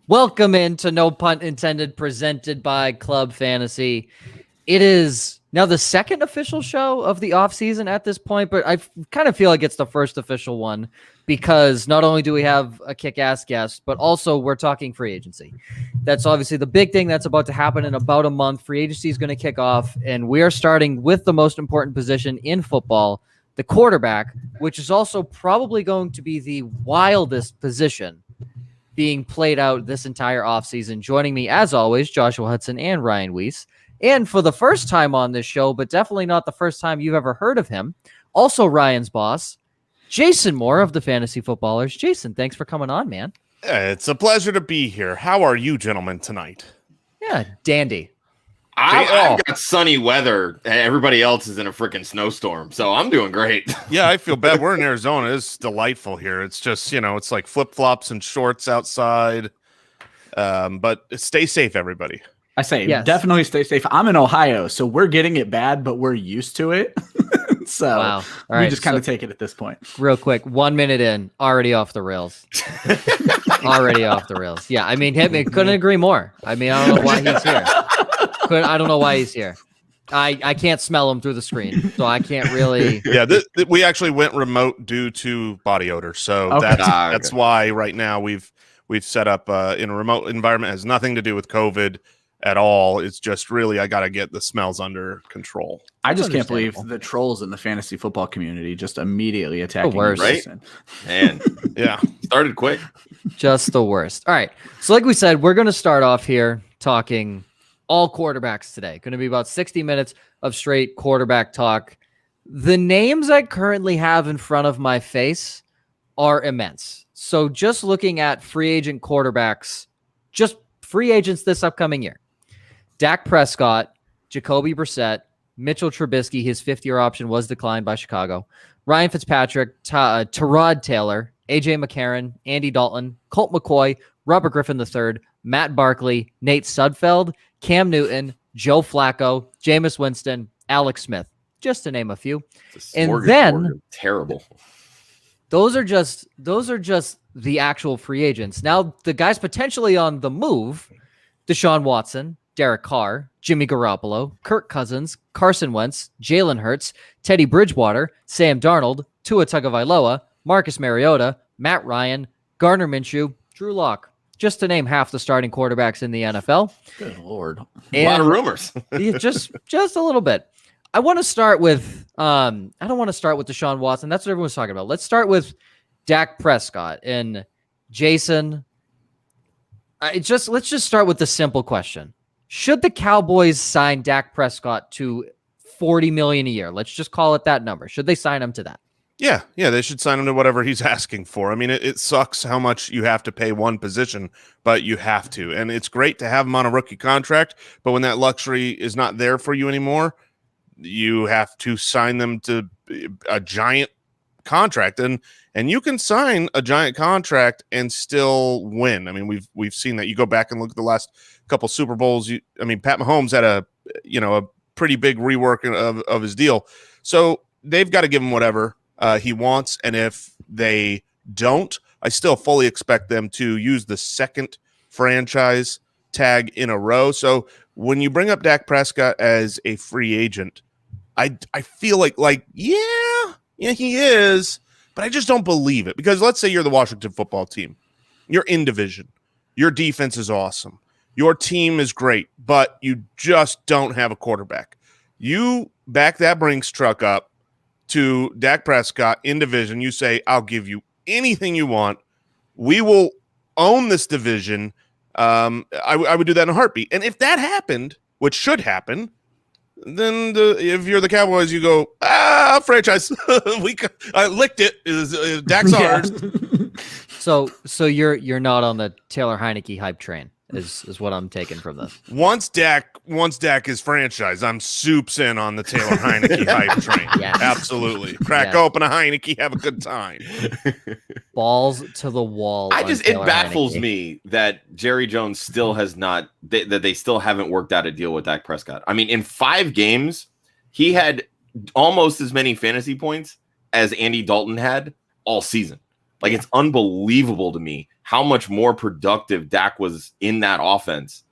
Welcome into No Punt Intended, presented by Club Fantasy. It is now the second official show of the offseason at this point, but I kind of feel like it's the first official one because not only do we have a kick-ass guest, but also we're talking free agency. That's obviously the big thing that's about to happen in about a month. Free agency is going to kick off, and we are starting with the most important position in football, the quarterback, which is also probably going to be the wildest position being played out this entire offseason. Joining me, as always, Joshua Hudson and Ryan Weiss. And for the first time on this show, but definitely not the first time you've ever heard of him, also Ryan's boss, Jason Moore of the Fantasy Footballers. Jason, thanks for coming on, man. It's a pleasure to be here. How are you gentlemen tonight? Yeah, dandy. I've got sunny weather. Everybody else is in a freaking snowstorm, so I'm doing great. Yeah, I feel bad. We're in Arizona. It's delightful here. It's just, it's like flip-flops and shorts outside. But stay safe, everybody. I say Definitely stay safe. I'm in Ohio, so we're getting it bad, but we're used to it. So we just kind of take it at this point. Real quick, 1 minute in, already off the rails. Already off the rails. Yeah, I mean, hit me. Couldn't agree more. I mean, I don't know why he's here. I don't know why he's here. I can't smell him through the screen, so I can't really. Yeah, we actually went remote due to body odor, so that's why right now we've set up in a remote environment. It has nothing to do with COVID at all. It's just really I got to get the smells under control. I just can't believe the trolls in the fantasy football community just immediately attacking you, right? Man, yeah, started quick. Just the worst. All right, so like we said, we're going to start off here talking all quarterbacks today. Going to be about 60 minutes of straight quarterback talk. The names I currently have in front of my face are immense. So just looking at free agent quarterbacks, just free agents this upcoming year. Dak Prescott, Jacoby Brissett, Mitchell Trubisky, his fifth-year option was declined by Chicago. Ryan Fitzpatrick, Tyrod Taylor, AJ McCarron, Andy Dalton, Colt McCoy, Robert Griffin III, Matt Barkley, Nate Sudfeld, Cam Newton, Joe Flacco, Jameis Winston, Alex Smith, just to name a few. And then terrible. Those are just the actual free agents. Now the guys potentially on the move: Deshaun Watson, Derek Carr, Jimmy Garoppolo, Kirk Cousins, Carson Wentz, Jalen Hurts, Teddy Bridgewater, Sam Darnold, Tua Tagovailoa, Marcus Mariota, Matt Ryan, Gardner Minshew, Drew Lock. Just to name half the starting quarterbacks in the NFL. Good Lord. A lot of rumors. just a little bit. I want to start with I don't want to start with Deshaun Watson. That's what everyone's talking about. Let's start with Dak Prescott. And Jason, let's just start with the simple question. Should the Cowboys sign Dak Prescott to $40 million a year? Let's just call it that number. Should they sign him to that? Yeah, they should sign him to whatever he's asking for. I mean, it sucks how much you have to pay one position, but you have to. And it's great to have him on a rookie contract, but when that luxury is not there for you anymore, you have to sign them to a giant contract. And you can sign a giant contract and still win. I mean, we've seen that. You go back and look at the last couple Super Bowls. Pat Mahomes had a pretty big rework of his deal. So they've got to give him whatever he wants, and if they don't, I still fully expect them to use the second franchise tag in a row. So when you bring up Dak Prescott as a free agent, I feel like yeah, he is, but I just don't believe it, because let's say you're the Washington football team. You're in division. Your defense is awesome. Your team is great, but you just don't have a quarterback. You back that Brinks truck up to Dak Prescott in division. You say, I'll give you anything you want. We will own this division. I would do that in a heartbeat. And if that happened, which should happen, then if you're the Cowboys, you go, franchise. I licked it. Dak's ours. So you're not on the Taylor Heineke hype train, is what I'm taking from this. Once Dak is franchised, I'm soups in on the Taylor Heineke hype train. Yes. Absolutely. Crack open a Heineke, have a good time. Balls to the wall. It baffles me that Jerry Jones still has not, that they still haven't worked out a deal with Dak Prescott. I mean, in 5 games, he had almost as many fantasy points as Andy Dalton had all season. Like, it's unbelievable to me how much more productive Dak was in that offense,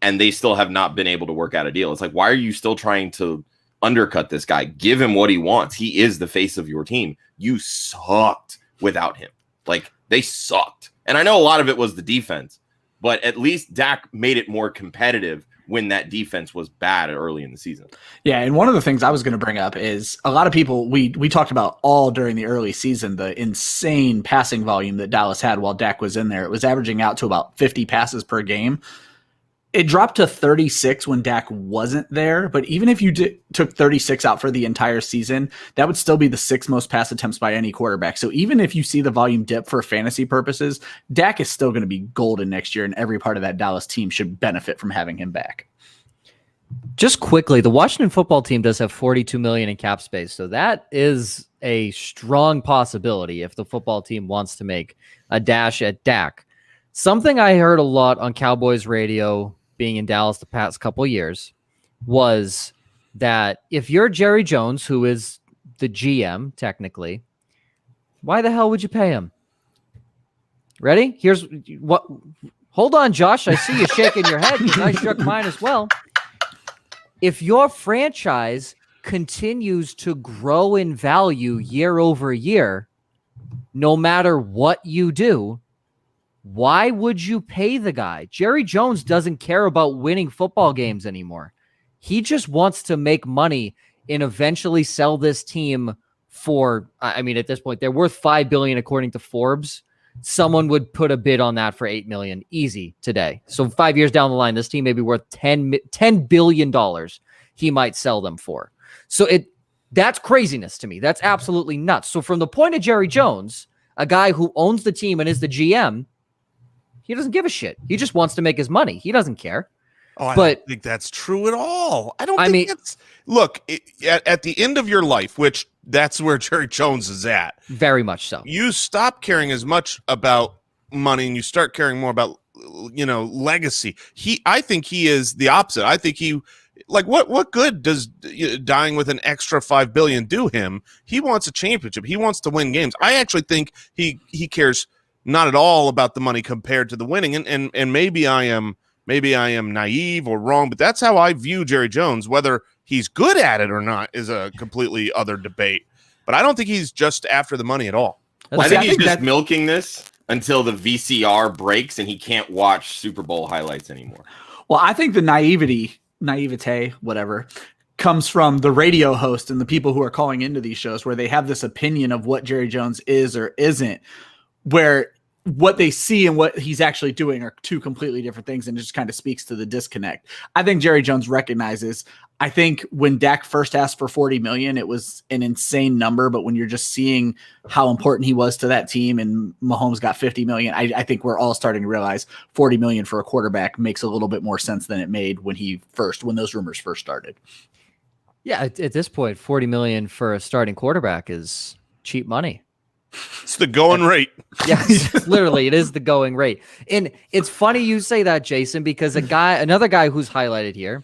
and they still have not been able to work out a deal. It's like, why are you still trying to undercut this guy? Give him what he wants. He is the face of your team. You sucked without him. Like, they sucked. And I know a lot of it was the defense, but at least Dak made it more competitive when that defense was bad early in the season. Yeah, and one of the things I was going to bring up is a lot of people, we talked about all during the early season, the insane passing volume that Dallas had while Dak was in there. It was averaging out to about 50 passes per game. It dropped to 36 when Dak wasn't there, but even if you took 36 out for the entire season, that would still be the 6th most pass attempts by any quarterback. So even if you see the volume dip for fantasy purposes, Dak is still going to be golden next year, and every part of that Dallas team should benefit from having him back. Just quickly, the Washington football team does have $42 million in cap space, so that is a strong possibility if the football team wants to make a dash at Dak. Something I heard a lot on Cowboys radio being in Dallas the past couple of years was that if you're Jerry Jones, who is the GM technically, why the hell would you pay him? Ready? Here's what. Hold on, Josh. I see you shaking your head because I shook mine as well. If your franchise continues to grow in value year over year, no matter what you do, why would you pay the guy? Jerry Jones doesn't care about winning football games anymore. He just wants to make money and eventually sell this team for, I mean, at this point, they're worth $5 billion according to Forbes. Someone would put a bid on that for $8 million easy today. So 5 years down the line, this team may be worth $10 billion he might sell them for. So that's craziness to me. That's absolutely nuts. So from the point of Jerry Jones, a guy who owns the team and is the GM, he doesn't give a shit. He just wants to make his money. He doesn't care. Oh, I don't think that's true at all. I mean, look, at the end of your life, which that's where Jerry Jones is at. Very much so. You stop caring as much about money and you start caring more about, legacy. I think he is the opposite. I think what good does dying with an extra $5 billion do him? He wants a championship. He wants to win games. I actually think he cares not at all about the money compared to the winning. And maybe I am naive or wrong, but that's how I view Jerry Jones. Whether he's good at it or not is a completely other debate. But I don't think he's just after the money at all. I think he's just milking this until the VCR breaks and he can't watch Super Bowl highlights anymore. Well, I think the naivete, whatever, comes from the radio host and the people who are calling into these shows where they have this opinion of what Jerry Jones is or isn't, where what they see and what he's actually doing are two completely different things, and it just kind of speaks to the disconnect. I think Jerry Jones recognizes, I think when Dak first asked for $40 million, it was an insane number, but when you're just seeing how important he was to that team and Mahomes got $50 million, I think we're all starting to realize $40 million for a quarterback makes a little bit more sense than it made when those rumors first started. Yeah, at this point, $40 million for a starting quarterback is cheap money. It's the going rate. Yes, literally, it is the going rate. And it's funny you say that, Jason, because another guy who's highlighted here,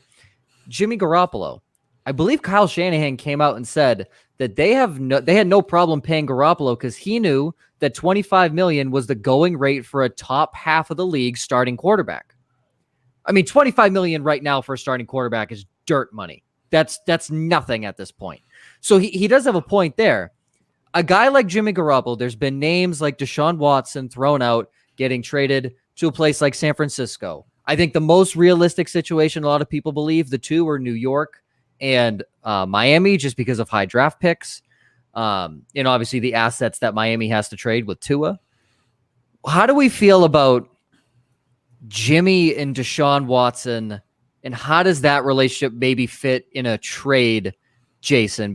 Jimmy Garoppolo. I believe Kyle Shanahan came out and said that they had no problem paying Garoppolo because he knew that $25 million was the going rate for a top half of the league starting quarterback. I mean, $25 million right now for a starting quarterback is dirt money. That's nothing at this point. So he does have a point there. A guy like Jimmy Garoppolo, there's been names like Deshaun Watson thrown out, getting traded to a place like San Francisco. I think the most realistic situation, a lot of people believe, the two are New York and Miami, just because of high draft picks. And obviously the assets that Miami has to trade with Tua. How do we feel about Jimmy and Deshaun Watson, and how does that relationship maybe fit in a trade, Jason?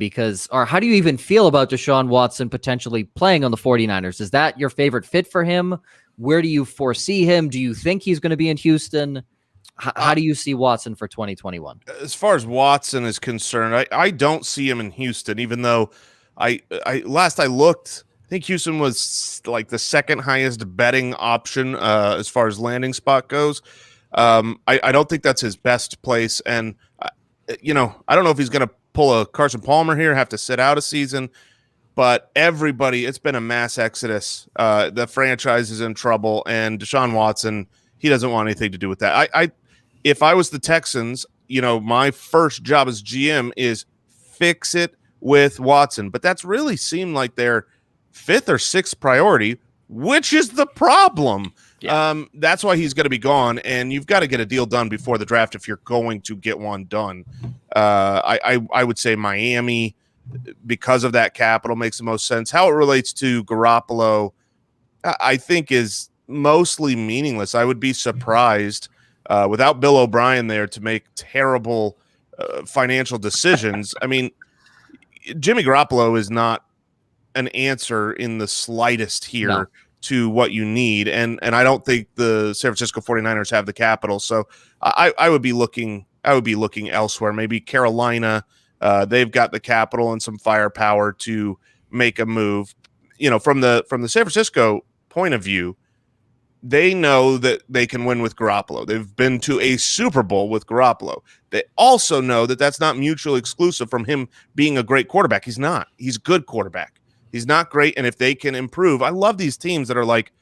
Or how do you even feel about Deshaun Watson potentially playing on the 49ers? Is that your favorite fit for him? Where do you foresee him? Do you think he's going to be in Houston? How do you see Watson for 2021? As far as Watson is concerned, I don't see him in Houston, even though last I looked, I think Houston was like the second highest betting option as far as landing spot goes. I don't think that's his best place. And, I don't know if he's going to pull a Carson Palmer here, have to sit out a season. but everybody, it's been a mass exodus. The franchise is in trouble, and Deshaun Watson, he doesn't want anything to do with that. If I was the Texans, my first job as GM is fix it with Watson, but that's really seemed like their fifth or sixth priority, which is the problem. Yeah. That's why he's going to be gone, and you've got to get a deal done before the draft if you're going to get one done. I would say Miami, because of that capital, makes the most sense. How it relates to Garoppolo, I think, is mostly meaningless. I would be surprised without Bill O'Brien there to make terrible financial decisions. I mean, Jimmy Garoppolo is not an answer in the slightest here to what you need. And I don't think the San Francisco 49ers have the capital. So I would be looking elsewhere. Maybe Carolina. They've got the capital and some firepower to make a move. From the San Francisco point of view, they know that they can win with Garoppolo. They've been to a Super Bowl with Garoppolo. They also know that that's not mutually exclusive from him being a great quarterback. He's not. He's a good quarterback. He's not great, and if they can improve, I love these teams that are like,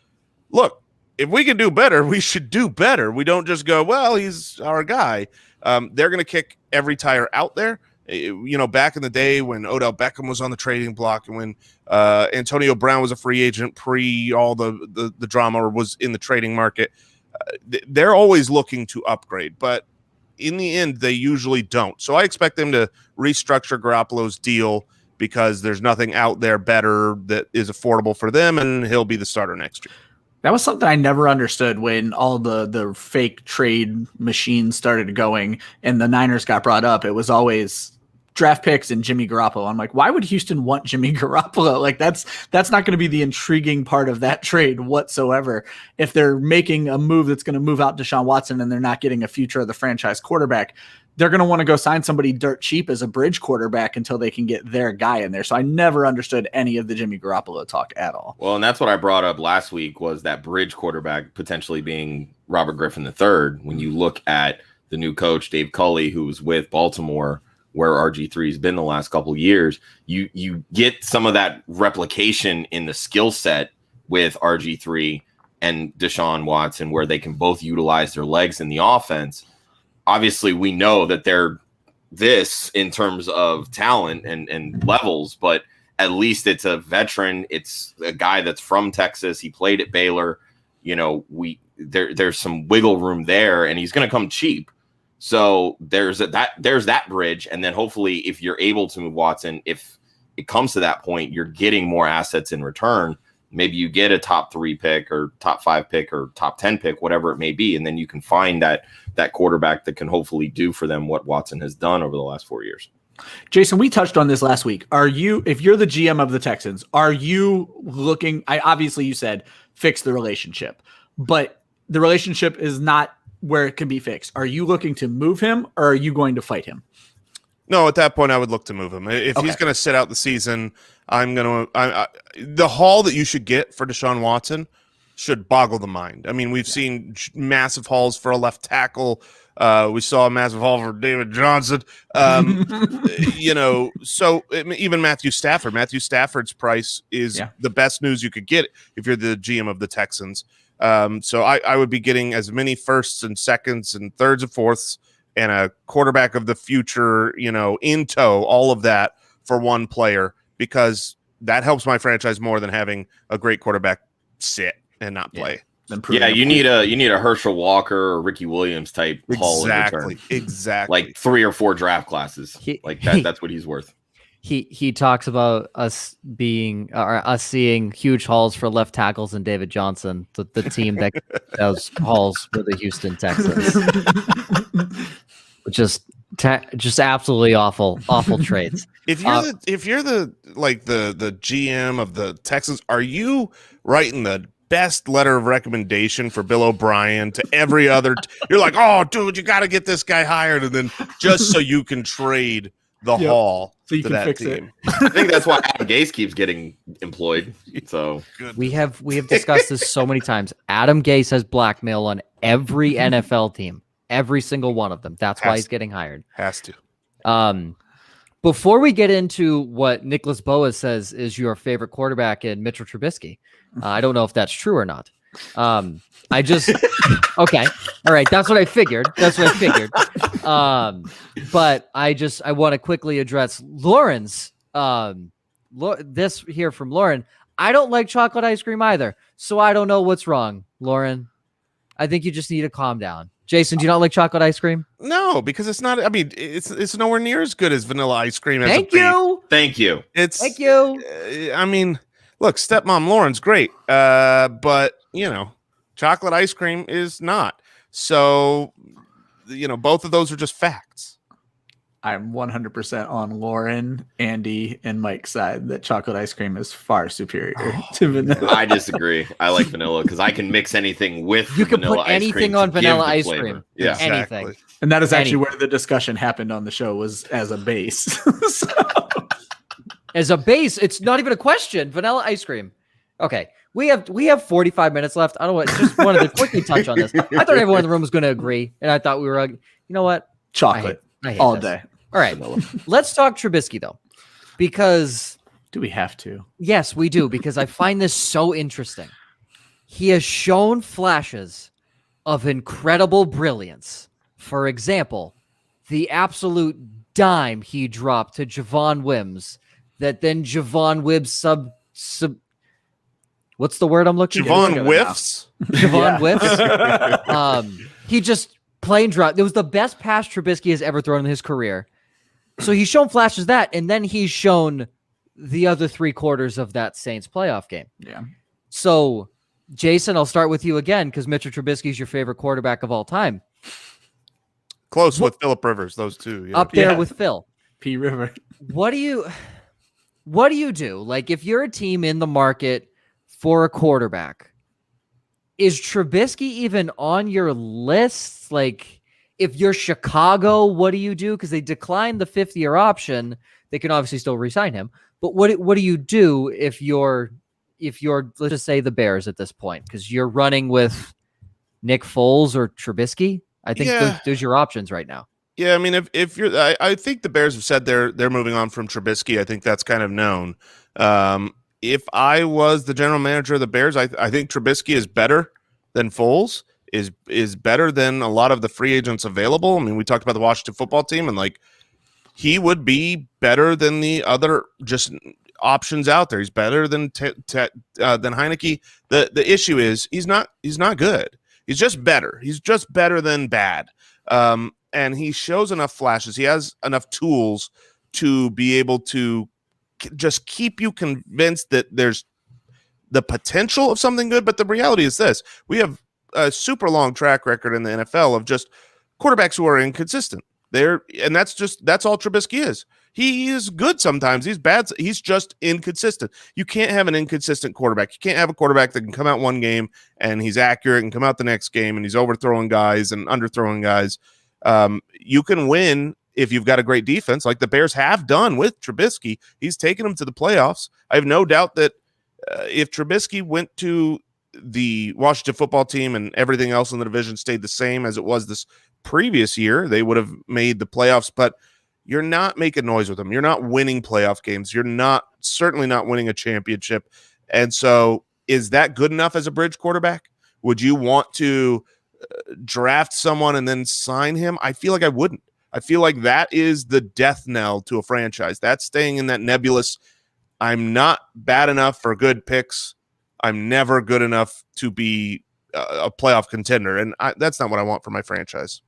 look, if we can do better, we should do better. We don't just go, well, he's our guy. They're going to kick every tire out there. Back in the day when Odell Beckham was on the trading block and when Antonio Brown was a free agent pre all the drama or was in the trading market, they're always looking to upgrade. But in the end, they usually don't. So I expect them to restructure Garoppolo's deal because there's nothing out there better that is affordable for them, and he'll be the starter next year. That was something I never understood when all the fake trade machines started going and the Niners got brought up. It was always draft picks and Jimmy Garoppolo. I'm like, why would Houston want Jimmy Garoppolo? Like that's not going to be the intriguing part of that trade whatsoever. If they're making a move that's going to move out Deshaun Watson and they're not getting a future of the franchise quarterback, they're going to want to go sign somebody dirt cheap as a bridge quarterback until they can get their guy in there. So I never understood any of the Jimmy Garoppolo talk at all. Well, and that's what I brought up last week was that bridge quarterback potentially being Robert Griffin III. When you look at the new coach, Dave Culley, who was with Baltimore, where RG3 has been the last couple of years, you get some of that replication in the skill set with RG3 and Deshaun Watson, where they can both utilize their legs in the offense. Obviously, we know that they're this in terms of talent and levels, but at least it's a veteran. It's a guy that's from Texas. He played at Baylor. There's some wiggle room there, and he's going to come cheap. So there's that bridge, and then hopefully, if you're able to move Watson, if it comes to that point, you're getting more assets in return. Maybe you get a top 3 pick or top 5 pick or top 10 pick, whatever it may be. And then you can find that quarterback that can hopefully do for them what Watson has done over the last 4 years. Jason, we touched on this last week. If you're the GM of the Texans, are you looking, obviously you said fix the relationship, but the relationship is not where it can be fixed. Are you looking to move him or are you going to fight him? No, at that point, I would look to move him. If he's going to sit out the season, the haul that you should get for Deshaun Watson should boggle the mind. I mean, we've seen massive hauls for a left tackle. We saw a massive haul for David Johnson. So even Matthew Stafford. Matthew Stafford's price is the best news you could get if you're the GM of the Texans. So I would be getting as many firsts and seconds and thirds and fourths and a quarterback of the future, in tow, all of that for one player, because that helps my franchise more than having a great quarterback sit and not play. Yeah, you need a Herschel Walker or Ricky Williams type haul in return. Exactly. Like 3 or 4 draft classes. That's what he's worth. He talks about us seeing huge hauls for left tackles and David Johnson, the team that does hauls for the Houston Texans. Just absolutely awful trades. If you're the GM of the Texans, are you writing the best letter of recommendation for Bill O'Brien to every other? You're like, oh, dude, you got to get this guy hired, and then just so you can trade the haul so you to can that fix team. I think that's why Adam Gase keeps getting employed. So we have discussed this so many times. Adam Gase has blackmail on every NFL team, every single one of them. That's why he's getting hired. Has to. Before we get into what Nicholas Boas says is your favorite quarterback in Mitchell Trubisky, I don't know if that's true or not. I just okay, all right. That's what I figured. But I want to quickly address Lauren's. This here from Lauren. I don't like chocolate ice cream either, so I don't know what's wrong, Lauren. I think you just need to calm down. Jason, do you not like chocolate ice cream? No, because it's not. I mean, it's nowhere near as good as vanilla ice cream. Thank you. Thank you. Thank you. I mean, look, stepmom Lauren's great, but chocolate ice cream is not. So, both of those are just facts. I'm 100% on Lauren, Andy, and Mike's side that chocolate ice cream is far superior to vanilla. I disagree. I like vanilla because I can mix anything with You can vanilla put anything on vanilla ice cream. Yeah, anything. And that is actually where the discussion happened on the show, was as a base. So. As a base, it's not even a question. Vanilla ice cream. Okay. We have 45 minutes left. I don't want just wanted to quickly touch on this. I thought everyone in the room was going to agree, and I thought we were. You know what? Chocolate I hate all this. day. All right, let's talk Trubisky though, because do we have to? Yes, we do, because I find this so interesting. He has shown flashes of incredible brilliance. For example, the absolute dime he dropped to Javon Wims, that then Javon Wims sub what's the word I'm looking for? Javon whiffs. Javon whiffs. He just plain dropped. It was the best pass Trubisky has ever thrown in his career. So he's shown flashes of that, and then he's shown the other 3 quarters of that Saints playoff game. Yeah. So, Jason, I'll start with you again, because Mitchell Trubisky is your favorite quarterback of all time. Close with Phillip Rivers, those two. Yeah. Up there with Phil. P. River. What do you do? Like, if you're a team in the market for a quarterback, is Trubisky even on your list? Like, if you're Chicago, what do you do? Because they declined the 5th-year option. They can obviously still re-sign him. But what do you do if you're let's just say the Bears at this point? Because you're running with Nick Foles or Trubisky. I think those are your options right now. Yeah, I mean, if you're, I think the Bears have said they're moving on from Trubisky. I think that's kind of known. If I was the general manager of the Bears, I think Trubisky is better than Foles. Is better than a lot of the free agents available. I mean, we talked about the Washington football team, and like he would be better than the other just options out there. He's better than Heineke. The issue is he's not good. He's just better. He's just better than bad. And he shows enough flashes. He has enough tools to be able to just keep you convinced that there's the potential of something good. But the reality is this: we have a super long track record in the NFL of just quarterbacks who are inconsistent. That's all Trubisky is. He is good sometimes. He's bad. He's just inconsistent. You can't have an inconsistent quarterback. You can't have a quarterback that can come out one game and he's accurate and come out the next game and he's overthrowing guys and underthrowing guys. You can win if you've got a great defense, like the Bears have done with Trubisky. He's taken them to the playoffs. I have no doubt that if Trubisky went to the Washington football team and everything else in the division stayed the same as it was this previous year, they would have made the playoffs. But you're not making noise with them. You're not winning playoff games. You're certainly not winning a championship. And so is that good enough as a bridge quarterback? Would you want to draft someone and then sign him? I feel like I wouldn't. I feel like that is the death knell to a franchise. That's staying in that nebulous, I'm not bad enough for good picks. I'm never good enough to be a playoff contender, and that's not what I want for my franchise.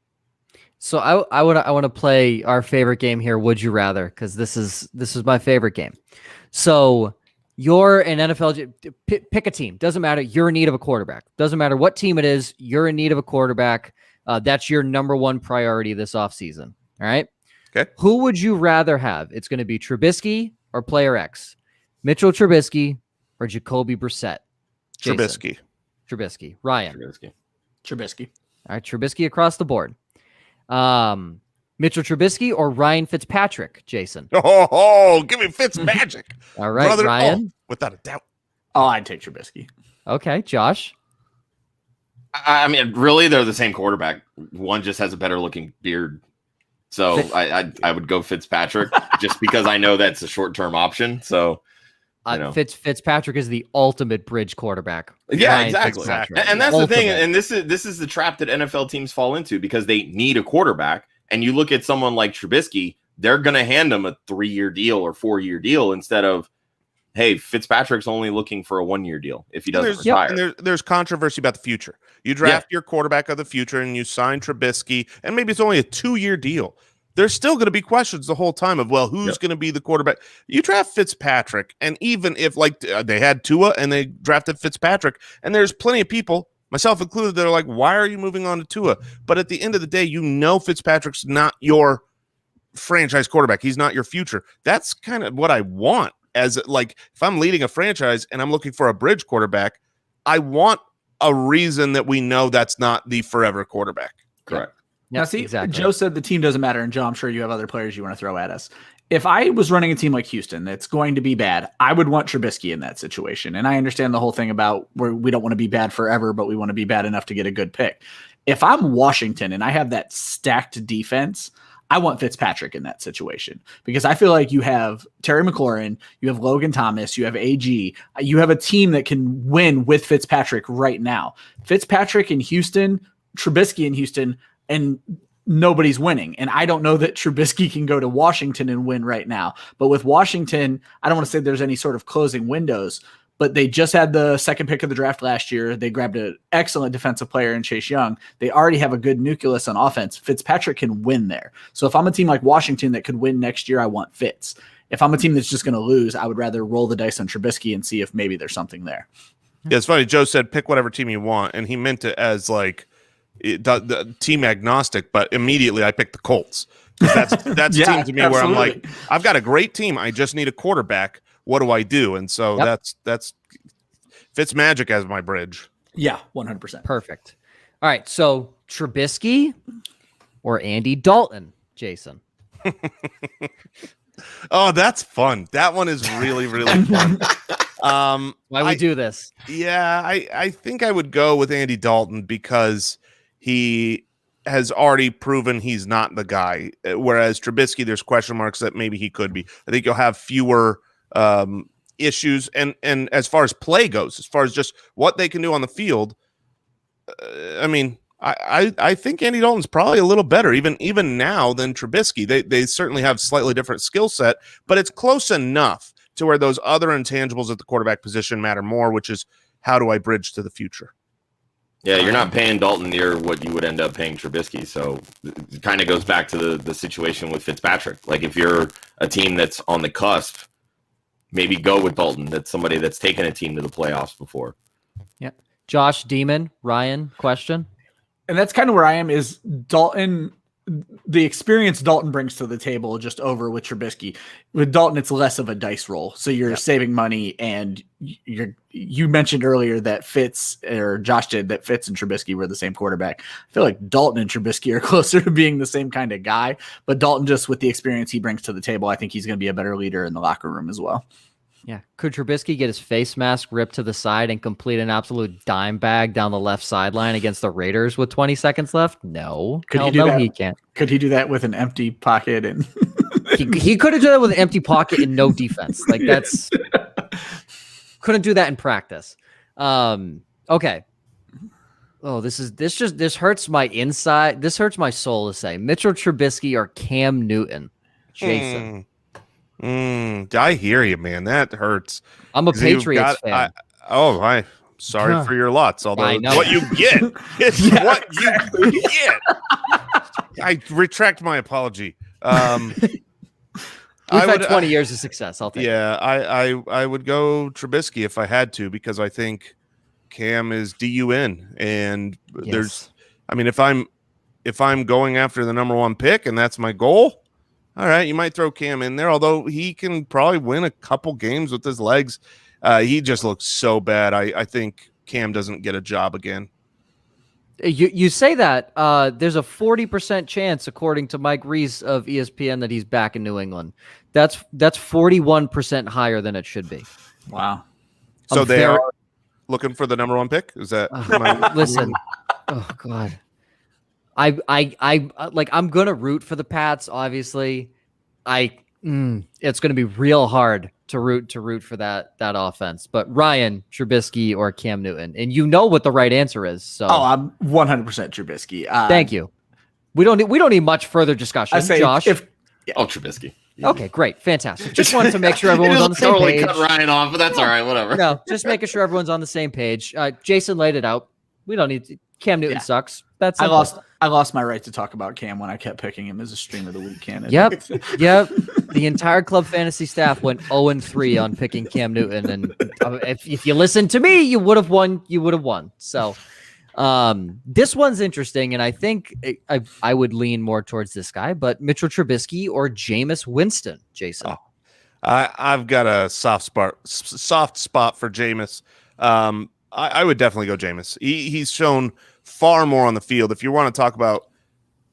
So I want to play our favorite game here. Would you rather? Because this is my favorite game. So you're an NFL. Pick a team. Doesn't matter. You're in need of a quarterback. Doesn't matter what team it is. You're in need of a quarterback. That's your number one priority this offseason. All right. Okay. Who would you rather have? It's going to be Trubisky or player X, Mitchell Trubisky or Jacoby Brissett. Jason. Trubisky. Ryan. Trubisky. All right. Trubisky across the board. Mitchell Trubisky or Ryan Fitzpatrick, Jason? Oh, give me Fitzmagic. All right, brother, Ryan. Without a doubt. Oh, I'd take Trubisky. Okay, Josh. I mean, really, they're the same quarterback. One just has a better looking beard. So I would go Fitzpatrick just because I know that's a short-term option. So Fitzpatrick is the ultimate bridge quarterback. Yeah, Ryan exactly. Fitzpatrick. And that's the thing. And this is the trap that NFL teams fall into because they need a quarterback. And you look at someone like Trubisky, they're going to hand him a 3-year deal or 4-year deal instead of, hey, Fitzpatrick's only looking for a 1-year deal if he doesn't retire. And there's controversy about the future. You draft your quarterback of the future and you sign Trubisky, and maybe it's only a 2-year deal. There's still going to be questions the whole time of, well, who's going to be the quarterback? You draft Fitzpatrick, and even if they had Tua and they drafted Fitzpatrick, and there's plenty of people, myself included, that are like, why are you moving on to Tua? But at the end of the day, Fitzpatrick's not your franchise quarterback. He's not your future. That's kind of what I want. As if I'm leading a franchise and I'm looking for a bridge quarterback, I want a reason that we know that's not the forever quarterback. Correct. Now, see, exactly. Joe said the team doesn't matter, and Joe, I'm sure you have other players you want to throw at us. If I was running a team like Houston that's going to be bad, I would want Trubisky in that situation. And I understand the whole thing about where we don't want to be bad forever, but we want to be bad enough to get a good pick. If I'm Washington and I have that stacked defense, I want Fitzpatrick in that situation because I feel like you have Terry McLaurin, you have Logan Thomas, you have AG, you have a team that can win with Fitzpatrick right now. Fitzpatrick in Houston, Trubisky in Houston, and nobody's winning. And I don't know that Trubisky can go to Washington and win right now. But with Washington, I don't want to say there's any sort of closing windows, but they just had the second pick of the draft last year. They grabbed an excellent defensive player in Chase Young. They already have a good nucleus on offense. Fitzpatrick can win there. So if I'm a team like Washington that could win next year, I want Fitz. If I'm a team that's just going to lose, I would rather roll the dice on Trubisky and see if maybe there's something there. Yeah, it's funny. Joe said pick whatever team you want, and he meant it as the team agnostic, but immediately I picked the Colts. That's yeah, team to me absolutely. where I'm like, I've got a great team. I just need a quarterback. What do I do? And so that's Fitzmagic as my bridge. Yeah, 100%. Perfect. All right, so Trubisky or Andy Dalton, Jason? Oh, that's fun. That one is really, really fun. Why we do this? Yeah, I think I would go with Andy Dalton because he has already proven he's not the guy. Whereas Trubisky, there's question marks that maybe he could be. I think you'll have fewer issues. And as far as play goes, as far as just what they can do on the field, I think Andy Dalton's probably a little better even now than Trubisky. They certainly have slightly different skill set, but it's close enough to where those other intangibles at the quarterback position matter more, which is how do I bridge to the future? Yeah, you're not paying Dalton near what you would end up paying Trubisky. So it kind of goes back to the situation with Fitzpatrick. Like if you're a team that's on the cusp, maybe go with Dalton. That's somebody that's taken a team to the playoffs before. Yeah. Josh, Demon, Ryan, question? And that's kind of where I am is Dalton, the experience Dalton brings to the table just over with Trubisky. With Dalton, it's less of a dice roll. So you're saving money, and you mentioned earlier that Josh did, that Fitz and Trubisky were the same quarterback. I feel like Dalton and Trubisky are closer to being the same kind of guy, but Dalton, just with the experience he brings to the table, I think he's going to be a better leader in the locker room as well. Yeah. Could Trubisky get his face mask ripped to the side and complete an absolute dime bag down the left sideline against the Raiders with 20 seconds left? No. Could he do that? He can't. Could he do that with an empty pocket? And he could have done that with an empty pocket and no defense. Like that's couldn't do that in practice. Okay. Oh, this hurts my inside. This hurts my soul to say Mitchell Trubisky or Cam Newton. Jason. I hear you, man. That hurts. I'm a Patriots fan. I'm sorry for your lots. Although what you get, it's what you get. I retract my apology. We've had 20 years of success. I'll take it. I would go Trubisky if I had to, because I think Cam is DUN, and if I'm going after the number one pick and that's my goal, all right, you might throw Cam in there, although he can probably win a couple games with his legs. He just looks so bad. I think Cam doesn't get a job again. You say that. There's a 40% chance, according to Mike Reese of ESPN, that he's back in New England. That's 41% higher than it should be. Wow. So they are looking for the number one pick? Is that listen? Oh God. I'm gonna root for the Pats. Obviously, it's gonna be real hard to root for that offense. But Ryan, Trubisky, or Cam Newton, and you know what the right answer is. So I'm 100% Trubisky. Thank you. We don't need much further discussion. I say Josh. Trubisky. Okay, great, fantastic. Just wanted to make sure everyone was on the same totally page. cut Ryan off, but that's all right. Whatever. No, just making sure everyone's on the same page. Jason laid it out. We don't need to. Cam Newton sucks. That's simple. I lost my right to talk about Cam when I kept picking him as a stream of the week candidate. Yep. The entire club fantasy staff went 0-3 on picking Cam Newton, and if you listened to me, you would have won. You would have won. So, this one's interesting, and I think I would lean more towards this guy, but Mitchell Trubisky or Jameis Winston, Jason. I've got a soft spot for Jameis. I would definitely go Jameis. He's shown far more on the field. If you want to talk about,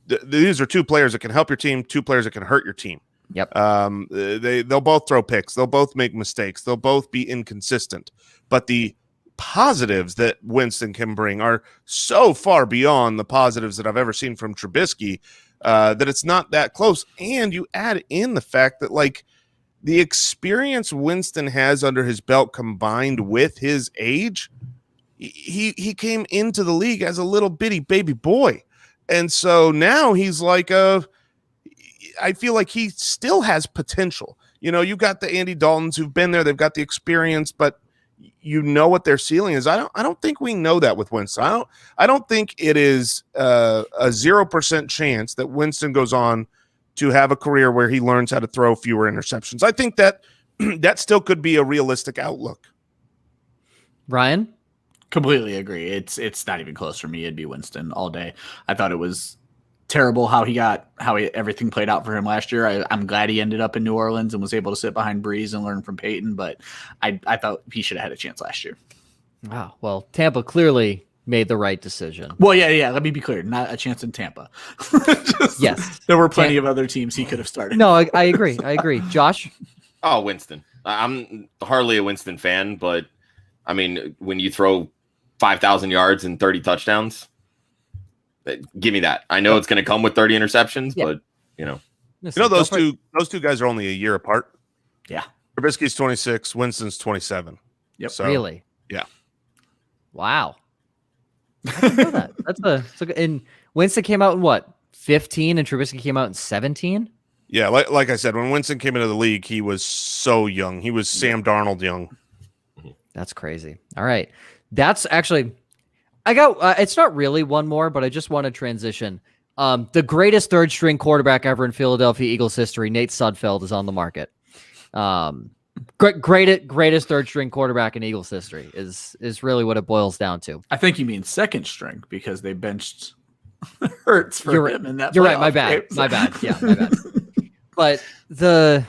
these are two players that can help your team, two players that can hurt your team. Yep. They'll both throw picks. They'll both make mistakes. They'll both be inconsistent. But the positives that Winston can bring are so far beyond the positives that I've ever seen from Trubisky that it's not that close. And you add in the fact that, like, the experience Winston has under his belt combined with his age, he came into the league as a little bitty baby boy. And so now he's like I feel like he still has potential. You know, you've got the Andy Daltons who've been there, they've got the experience, but you know what their ceiling is. I don't think we know that with Winston. I don't think it is a 0% chance that Winston goes on to have a career where he learns how to throw fewer interceptions. I think that that still could be a realistic outlook. Ryan? Completely agree. It's not even close for me. It'd be Winston all day. I thought it was terrible how everything played out for him last year. I'm glad he ended up in New Orleans and was able to sit behind Breeze and learn from Peyton, but I thought he should have had a chance last year. Wow. Well, Tampa clearly made the right decision. Well, yeah. Let me be clear. Not a chance in Tampa. Yes. There were plenty of other teams he could have started. No, I agree. Josh? Oh, Winston. I'm hardly a Winston fan, but I mean, when you throw 5,000 yards and 30 touchdowns, give me that. I know it's going to come with 30 interceptions, but Listen, those two guys are only a year apart. Yeah. Trubisky's 26, Winston's 27. Yep. So, really? Yeah. Wow. I didn't know that. That's and Winston came out in what, 15, and Trubisky came out in 17? Yeah, like I said, when Winston came into the league, he was so young. He was Sam Darnold young. That's crazy. All right. That's actually, I got, it's not really one more, but I just want to transition. The greatest third string quarterback ever in Philadelphia Eagles history, Nate Sudfeld, is on the market. Greatest third string quarterback in Eagles history is really what it boils down to. I think you mean second string because they benched Hurts for him in that. You're right. My bad. My bad. Yeah, my bad. But the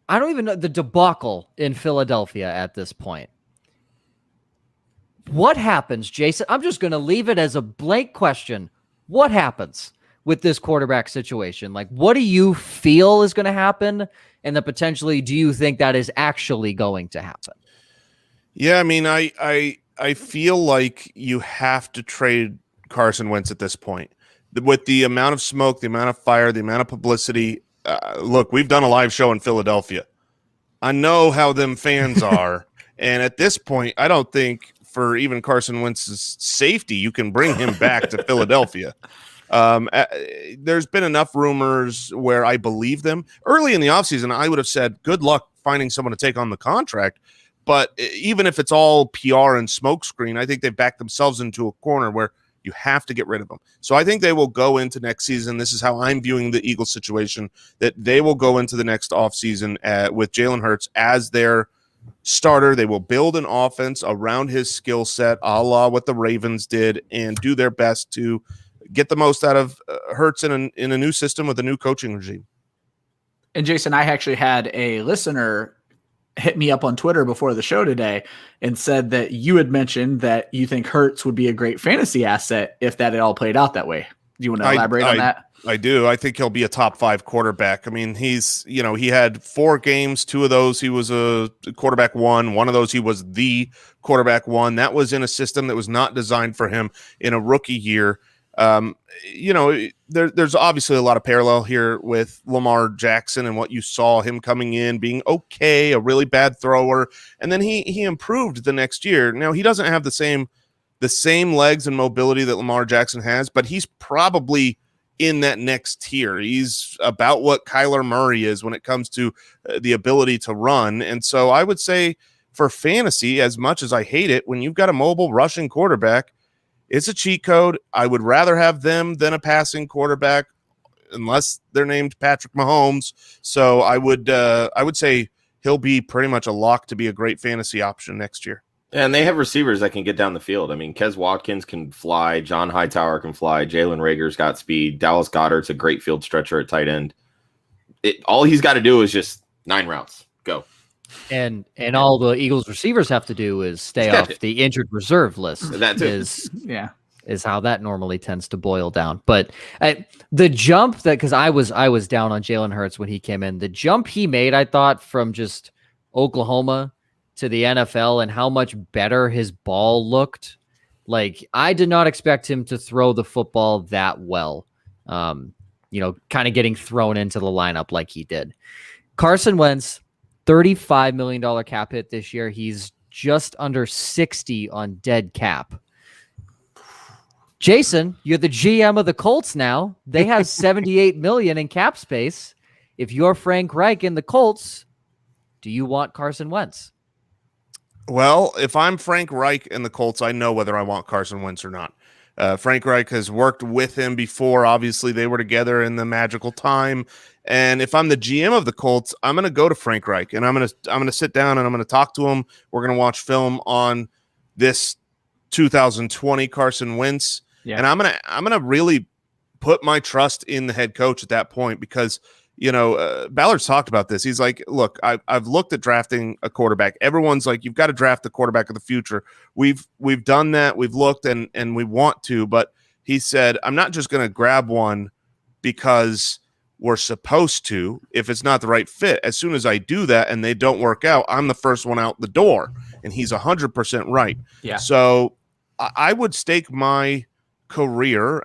I don't even know the debacle in Philadelphia at this point. What happens, Jason? I'm just going to leave it as a blank question. What happens with this quarterback situation? Like, what do you feel is going to happen? And then potentially, do you think that is actually going to happen? Yeah, I mean, I feel like you have to trade Carson Wentz at this point. With the amount of smoke, the amount of fire, the amount of publicity. Look, we've done a live show in Philadelphia. I know how them fans are. And at this point, I don't think for even Carson Wentz's safety, you can bring him back to Philadelphia. There's been enough rumors where I believe them. Early in the offseason, I would have said, good luck finding someone to take on the contract. But even if it's all PR and smokescreen, I think they've backed themselves into a corner where you have to get rid of them. So I think they will go into next season. This is how I'm viewing the Eagles situation, that they will go into the next offseason with Jalen Hurts as their starter. They will build an offense around his skill set, a la what the Ravens did, and do their best to get the most out of Hurts in a new system with a new coaching regime. And Jason, I actually had a listener hit me up on Twitter before the show today and said that you had mentioned that you think Hurts would be a great fantasy asset if that had all played out that way. Do you want to elaborate on that? I do. I think he'll be a top 5 quarterback. I mean, he's, he had 4 games. 2 of those he was a quarterback 1. One of those he was the quarterback 1. That was in a system that was not designed for him in a rookie year. There's obviously a lot of parallel here with Lamar Jackson and what you saw him coming in, being okay, a really bad thrower, and then he improved the next year. Now, he doesn't have the same legs and mobility that Lamar Jackson has, but he's probably in that next tier. He's about what Kyler Murray is when it comes to the ability to run. And so I would say for fantasy, as much as I hate it, when you've got a mobile rushing quarterback, it's a cheat code. I would rather have them than a passing quarterback, unless they're named Patrick Mahomes. So I would say he'll be pretty much a lock to be a great fantasy option next year. And they have receivers that can get down the field. I mean, Kes Watkins can fly. John Hightower can fly. Jalen Rager's got speed. Dallas Goedert's a great field stretcher at tight end. All he's got to do is just 9 routes. Go. And all the Eagles receivers have to do is stay off the injured reserve list. That too. Is how that normally tends to boil down. But the jump because I was down on Jalen Hurts when he came in. The jump he made, I thought, from just Oklahoma to the NFL and how much better his ball looked. Like, I did not expect him to throw the football that well. Kind of getting thrown into the lineup like he did. Carson Wentz, $35 million cap hit this year. He's just under 60 on dead cap. Jason, you're the GM of the Colts now. They have $78 million in cap space. If you're Frank Reich in the Colts, do you want Carson Wentz? Well, if I'm Frank Reich and the Colts, I know whether I want Carson Wentz or not. Frank Reich has worked with him before. Obviously, they were together in the magical time. And if I'm the GM of the Colts, I'm going to go to Frank Reich and I'm going to sit down and I'm going to talk to him. We're going to watch film on this 2020 Carson Wentz, and I'm going to really put my trust in the head coach at that point because Ballard's talked about this. He's like, look, I've looked at drafting a quarterback. Everyone's like, you've got to draft the quarterback of the future. We've done that. We've looked and we want to, but he said, I'm not just going to grab one because we're supposed to, if it's not the right fit. As soon as I do that and they don't work out, I'm the first one out the door. And he's 100% right. Yeah. So I would stake my career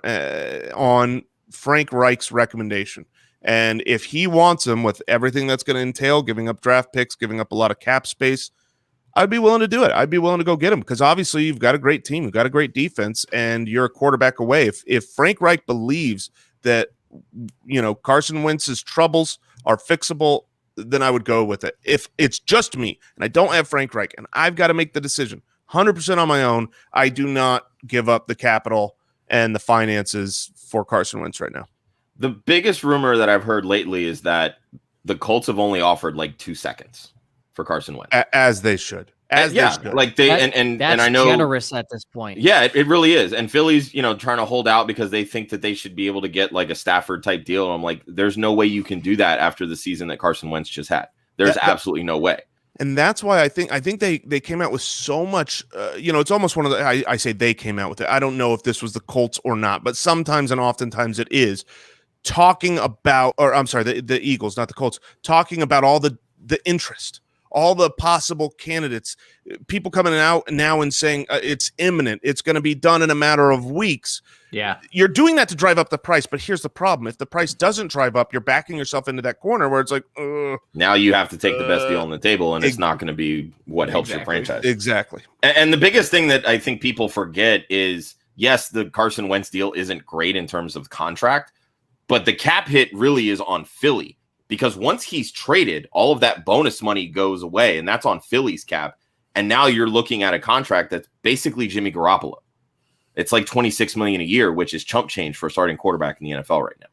on Frank Reich's recommendation. And if he wants him with everything that's going to entail, giving up draft picks, giving up a lot of cap space, I'd be willing to do it. I'd be willing to go get him because obviously you've got a great team, you've got a great defense, and you're a quarterback away. If Frank Reich believes that Carson Wentz's troubles are fixable, then I would go with it. If it's just me and I don't have Frank Reich and I've got to make the decision 100% on my own, I do not give up the capital and the finances for Carson Wentz right now. The biggest rumor that I've heard lately is that the Colts have only offered like 2 seconds for Carson Wentz, as they should. They should. Like they and I know generous at this point. Yeah, it really is. And Philly's trying to hold out because they think that they should be able to get like a Stafford type deal. And I'm like, there's no way you can do that after the season that Carson Wentz just had. There's absolutely no way. And that's why I think they came out with so much. It's almost one of the. I say they came out with it. I don't know if this was the Colts or not, but sometimes and oftentimes it is. Talking about, or I'm sorry, the Eagles, not the Colts, talking about all the interest, all the possible candidates, people coming out now and saying it's imminent, it's going to be done in a matter of weeks. Yeah. You're doing that to drive up the price, but here's the problem. If the price doesn't drive up, you're backing yourself into that corner where it's like, now you have to take the best deal on the table, and it's not going to be what helps your franchise. Exactly. And the biggest thing that I think people forget is, yes, the Carson Wentz deal isn't great in terms of contract, but the cap hit really is on Philly because once he's traded, all of that bonus money goes away, and that's on Philly's cap. And now you're looking at a contract that's basically Jimmy Garoppolo. It's like $26 million a year, which is chump change for a starting quarterback in the NFL right now.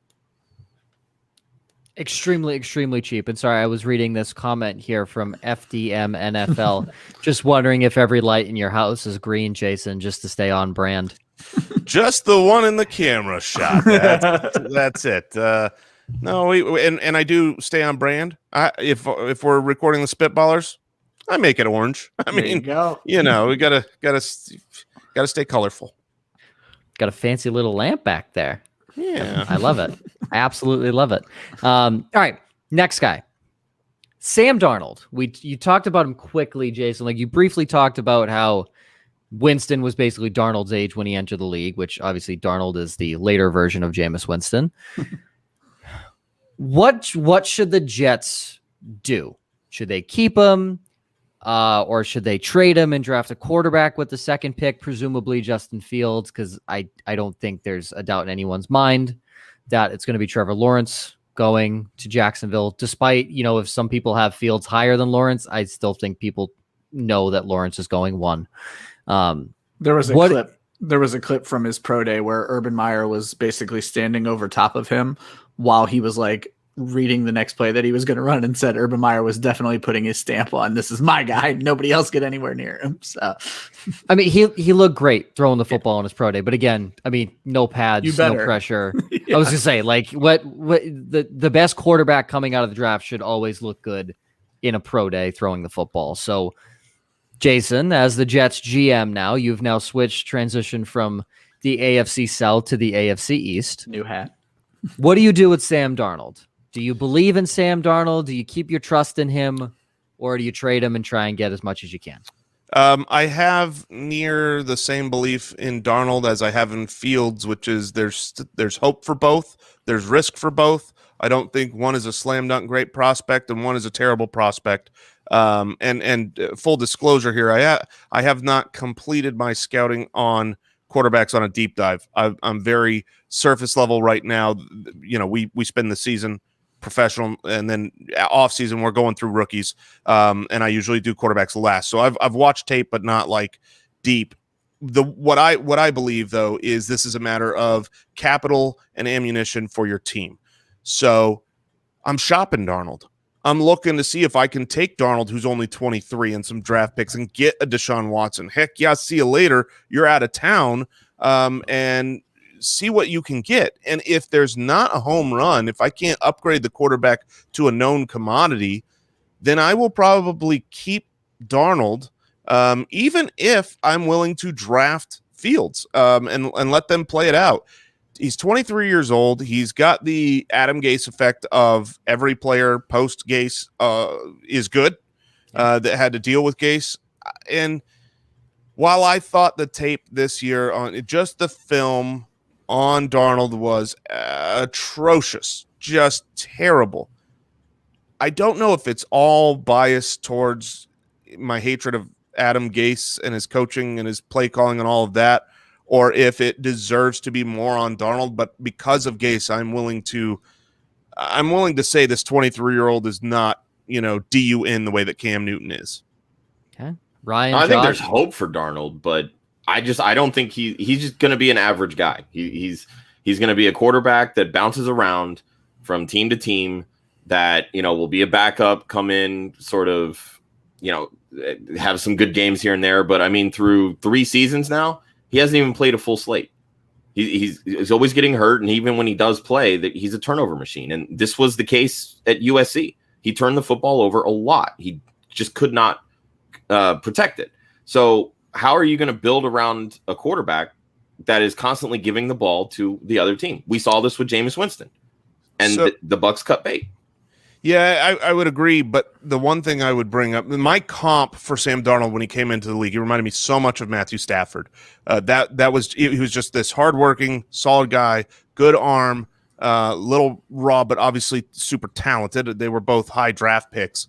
Extremely, extremely cheap. And sorry, I was reading this comment here from FDM NFL. Just wondering if every light in your house is green, Jason, just to stay on brand. Just the one in the camera shot. That's it. No, and I do stay on brand. If we're recording the Spitballers, I make it orange. I mean, we gotta stay colorful. Got a fancy little lamp back there. Yeah. I love it. I absolutely love it. All right, next guy. Sam Darnold. You talked about him quickly, Jason. Like you briefly talked about how Winston was basically Darnold's age when he entered the league, which obviously Darnold is the later version of Jameis Winston. What should the Jets do? Should they keep him? Or should they trade him and draft a quarterback with the second pick, presumably Justin Fields? Because I don't think there's a doubt in anyone's mind that it's going to be Trevor Lawrence going to Jacksonville. Despite, if some people have Fields higher than Lawrence, I still think people know that Lawrence is going one. There was a clip from his pro day where Urban Meyer was basically standing over top of him while he was like reading the next play that he was going to run, and said Urban Meyer was definitely putting his stamp on, this is my guy. Nobody else get anywhere near him. So, I mean, he looked great throwing the football on his pro day, but again, I mean, no pads, no pressure. Yeah. I was gonna say, like, what the best quarterback coming out of the draft should always look good in a pro day throwing the football. So, Jason, as the Jets GM now, you've now transitioned from the AFC South to the AFC East. New hat. What do you do with Sam Darnold? Do you believe in Sam Darnold? Do you keep your trust in him, or do you trade him and try and get as much as you can? I have near the same belief in Darnold as I have in Fields, which is there's hope for both. There's risk for both. I don't think one is a slam dunk great prospect and one is a terrible prospect. And full disclosure here, I have not completed my scouting on quarterbacks on a deep dive. I'm very surface level right now. We spend the season professional, and then off season we're going through rookies. And I usually do quarterbacks last. So I've watched tape, but not like deep. What I believe though is this is a matter of capital and ammunition for your team. So I'm shopping Darnold. I'm looking to see if I can take Darnold, who's only 23, and some draft picks and get a Deshaun Watson. Heck yeah, see you later. You're out of town, and see what you can get. And if there's not a home run, if I can't upgrade the quarterback to a known commodity, then I will probably keep Darnold, even if I'm willing to draft Fields and let them play it out. He's 23 years old. He's got the Adam Gase effect of every player post Gase is good that had to deal with Gase. And while I thought the tape this year on just the film on Darnold was atrocious, just terrible, I don't know if it's all biased towards my hatred of Adam Gase and his coaching and his play calling and all of that, or if it deserves to be more on Darnold. But because of Gase, I'm willing to say this 23-year-old is not, DUN the way that Cam Newton is. Okay. Ryan, I Josh? think there's hope for Darnold, but I don't think he's just going to be an average guy. He's going to be a quarterback that bounces around from team to team, that, will be a backup, come in, sort of, have some good games here and there. But I mean, through 3 seasons now, he hasn't even played a full slate. He's always getting hurt, and even when he does play, that he's a turnover machine. And this was the case at USC. He turned the football over a lot. He just could not protect it. So how are you going to build around a quarterback that is constantly giving the ball to the other team? We saw this with Jameis Winston, and the Bucs cut bait. Yeah, I would agree. But the one thing I would bring up, my comp for Sam Darnold when he came into the league, he reminded me so much of Matthew Stafford. He was just this hardworking, solid guy, good arm, little raw, but obviously super talented. They were both high draft picks.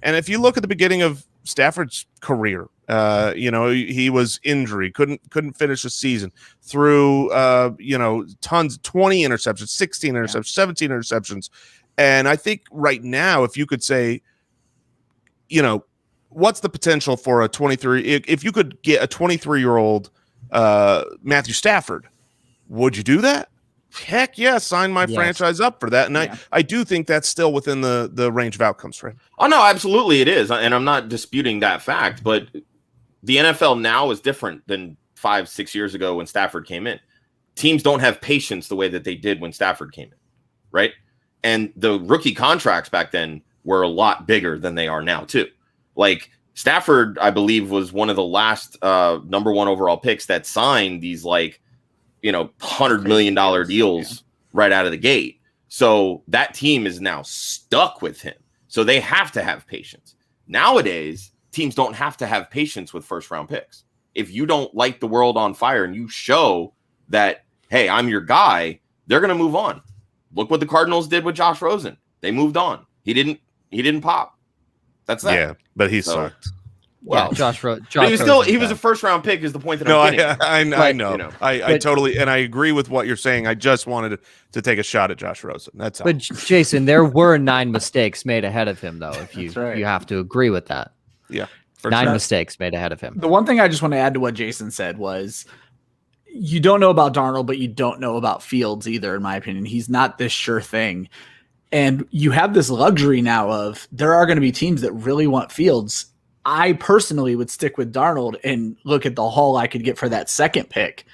And if you look at the beginning of Stafford's career, he was injury, couldn't finish the season, threw tons, 20 interceptions, 16 interceptions, 17 interceptions. And I think right now, if you could say, what's the potential for a 23? If you could get a 23-year-old Matthew Stafford, would you do that? Heck yeah, sign my franchise up for that. And I do think that's still within the range of outcomes for him. Oh, no, absolutely it is. And I'm not disputing that fact. But the NFL now is different than 5-6 years ago when Stafford came in. Teams don't have patience the way that they did when Stafford came in, right? And the rookie contracts back then were a lot bigger than they are now, too. Like Stafford, I believe, was one of the last number 1 overall picks that signed these $100 million deals right out of the gate. So that team is now stuck with him. So they have to have patience. Nowadays, teams don't have to have patience with first round picks. If you don't light the world on fire and you show that, hey, I'm your guy, they're going to move on. Look what the Cardinals did with Josh Rosen. They moved on. He didn't pop. That's that. Yeah, but he sucked. Well, yeah, Josh he was a first round pick is the point that I'm getting. I know. You know. I totally, and I agree with what you're saying. I just wanted to take a shot at Josh Rosen. That's all. But Jason, there were 9 mistakes made ahead of him, though. If you you have to agree with that. Yeah, 9 mistakes made ahead of him. The one thing I just want to add to what Jason said was, you don't know about Darnold, but you don't know about Fields either. In my opinion, he's not this sure thing. And you have this luxury now of there are going to be teams that really want Fields. I personally would stick with Darnold and look at the haul I could get for that second pick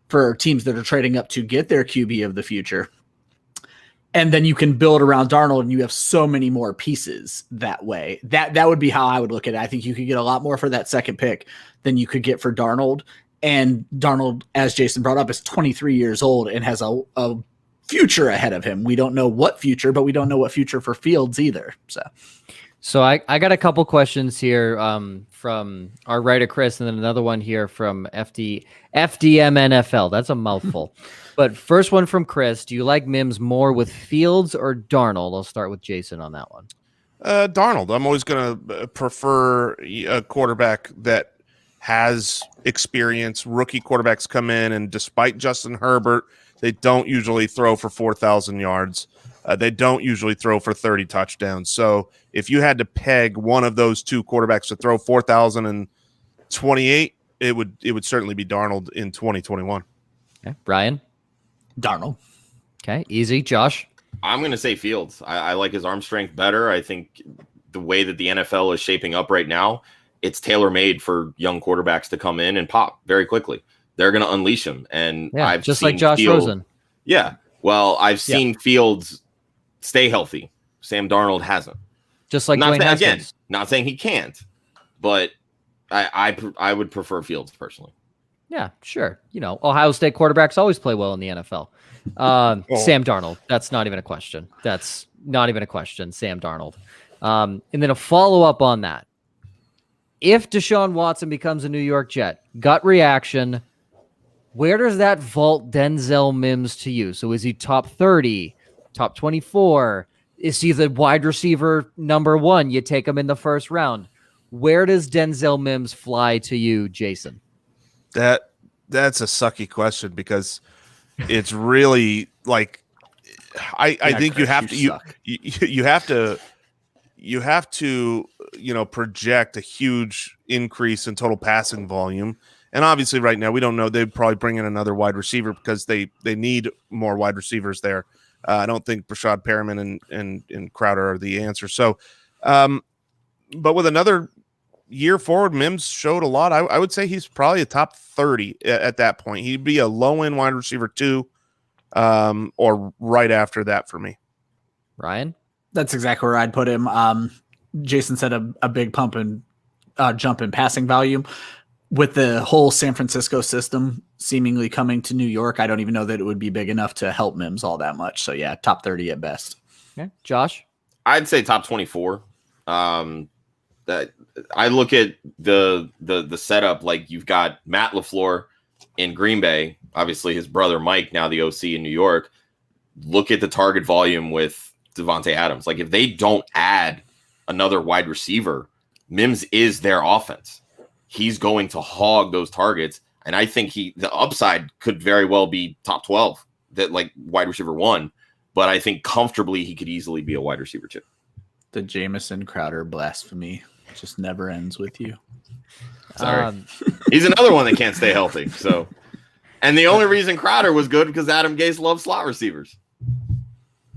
for teams that are trading up to get their QB of the future. And then you can build around Darnold and you have so many more pieces that way. That would be how I would look at it. I think you could get a lot more for that second pick than you could get for Darnold. And Darnold, as Jason brought up, is 23 years old and has a future ahead of him. We don't know what future, but we don't know what future for Fields either. So I got a couple questions here from our writer Chris, and then another one here from FDM NFL. That's a mouthful. But first one from Chris: do you like Mims more with Fields or Darnold? I'll start with Jason on that one. Darnold. I'm always going to prefer a quarterback that has experience. Rookie quarterbacks come in, and despite Justin Herbert, they don't usually throw for 4,000 yards. They don't usually throw for 30 touchdowns. So if you had to peg one of those two quarterbacks to throw 4,028, it would certainly be Darnold in 2021. Okay, Brian? Darnold. Okay, easy. Josh? I'm going to say Fields. I like his arm strength better. I think the way that the NFL is shaping up right now, it's tailor-made for young quarterbacks to come in and pop very quickly. They're going to unleash him. And yeah, I've just seen like Josh Rosen. Yeah. Well, I've seen Fields stay healthy. Sam Darnold hasn't. Just like Dwayne Haskins. Not saying he can't, but I would prefer Fields personally. Yeah, sure. You know, Ohio State quarterbacks always play well in the NFL. Sam Darnold. That's not even a question. Sam Darnold. And then a follow-up on that. If Deshaun Watson becomes a New York Jet, gut reaction, where does that vault Denzel Mims to you? So is he top 30, top 24? Is he the wide receiver number 1? You take him in the first round. Where does Denzel Mims fly to you, Jason? That's a sucky question because it's really like I think you have to project a huge increase in total passing volume. And obviously right now we don't know. They'd probably bring in another wide receiver because they need more wide receivers there. I don't think Brashad Perriman and Crowder are the answer. So, but with another year forward, Mims showed a lot. I would say he's probably a top 30 at that point. He'd be a low-end wide receiver 2 or right after that for me. Ryan? That's exactly where I'd put him. Jason said a big jump in passing volume. With the whole San Francisco system seemingly coming to New York, I don't even know that it would be big enough to help Mims all that much. So yeah, top 30 at best. Okay. Josh? I'd say top 24. That I look at the setup, like you've got Matt LaFleur in Green Bay, obviously his brother Mike, now the OC in New York. Look at the target volume with Devontae Adams. Like if they don't add another wide receiver, Mims is their offense. He's going to hog those targets. And I think the upside could very well be top 12, that like wide receiver 1. But I think comfortably he could easily be a wide receiver 2. The Jamison Crowder blasphemy just never ends with you. Sorry. He's another one that can't stay healthy. So, and the only reason Crowder was good because Adam Gase loved slot receivers.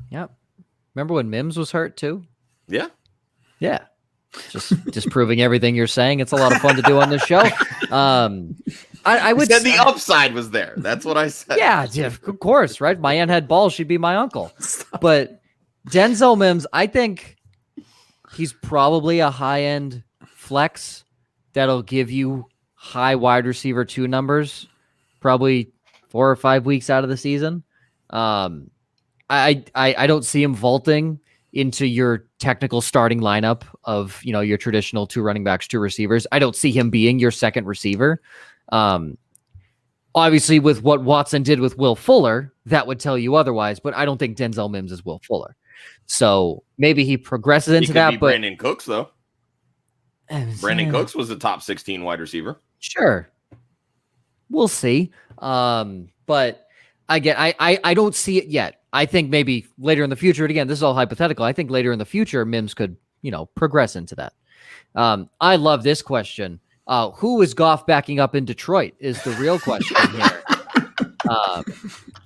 Yep. Remember when Mims was hurt too? Yeah. Yeah. Just proving everything you're saying. It's a lot of fun to do on this show. I would say the upside was there. That's what I said. Yeah, of course, right? My aunt had balls, she'd be my uncle. But Denzel Mims, I think he's probably a high-end flex that'll give you high wide receiver 2 numbers, probably 4 or 5 weeks out of the season. I don't see him vaulting into your technical starting lineup of, your traditional 2 running backs, 2 receivers. I don't see him being your second receiver. Obviously, with what Watson did with Will Fuller, that would tell you otherwise, but I don't think Denzel Mims is Will Fuller. So maybe he progresses into that. But Brandon Cooks, though. Brandon Cooks was a top 16 wide receiver. Sure. We'll see. But again, I don't see it yet. I think maybe later in the future, and again, this is all hypothetical. I think later in the future, Mims could, progress into that. I love this question. Who is Goff backing up in Detroit is the real question here.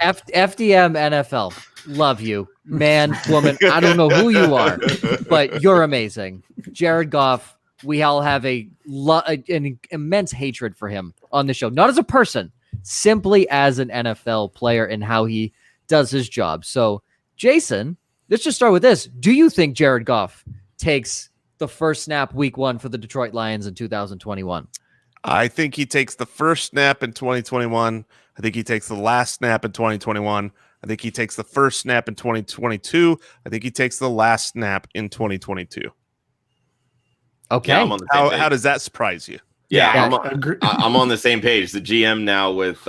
FDM NFL, love you, man, woman. I don't know who you are, but you're amazing. Jared Goff, we all have an immense hatred for him on the show, not as a person, simply as an NFL player and how he does his job. So, Jason, let's just start with this. Do you think Jared Goff takes the first snap week 1 for the Detroit Lions in 2021? I think he takes the first snap in 2021. I think he takes the last snap in 2021. I think he takes the first snap in 2022. I think he takes the last snap in 2022. Okay. Yeah, how does that surprise you? Yeah, I'm on the same page. The GM now with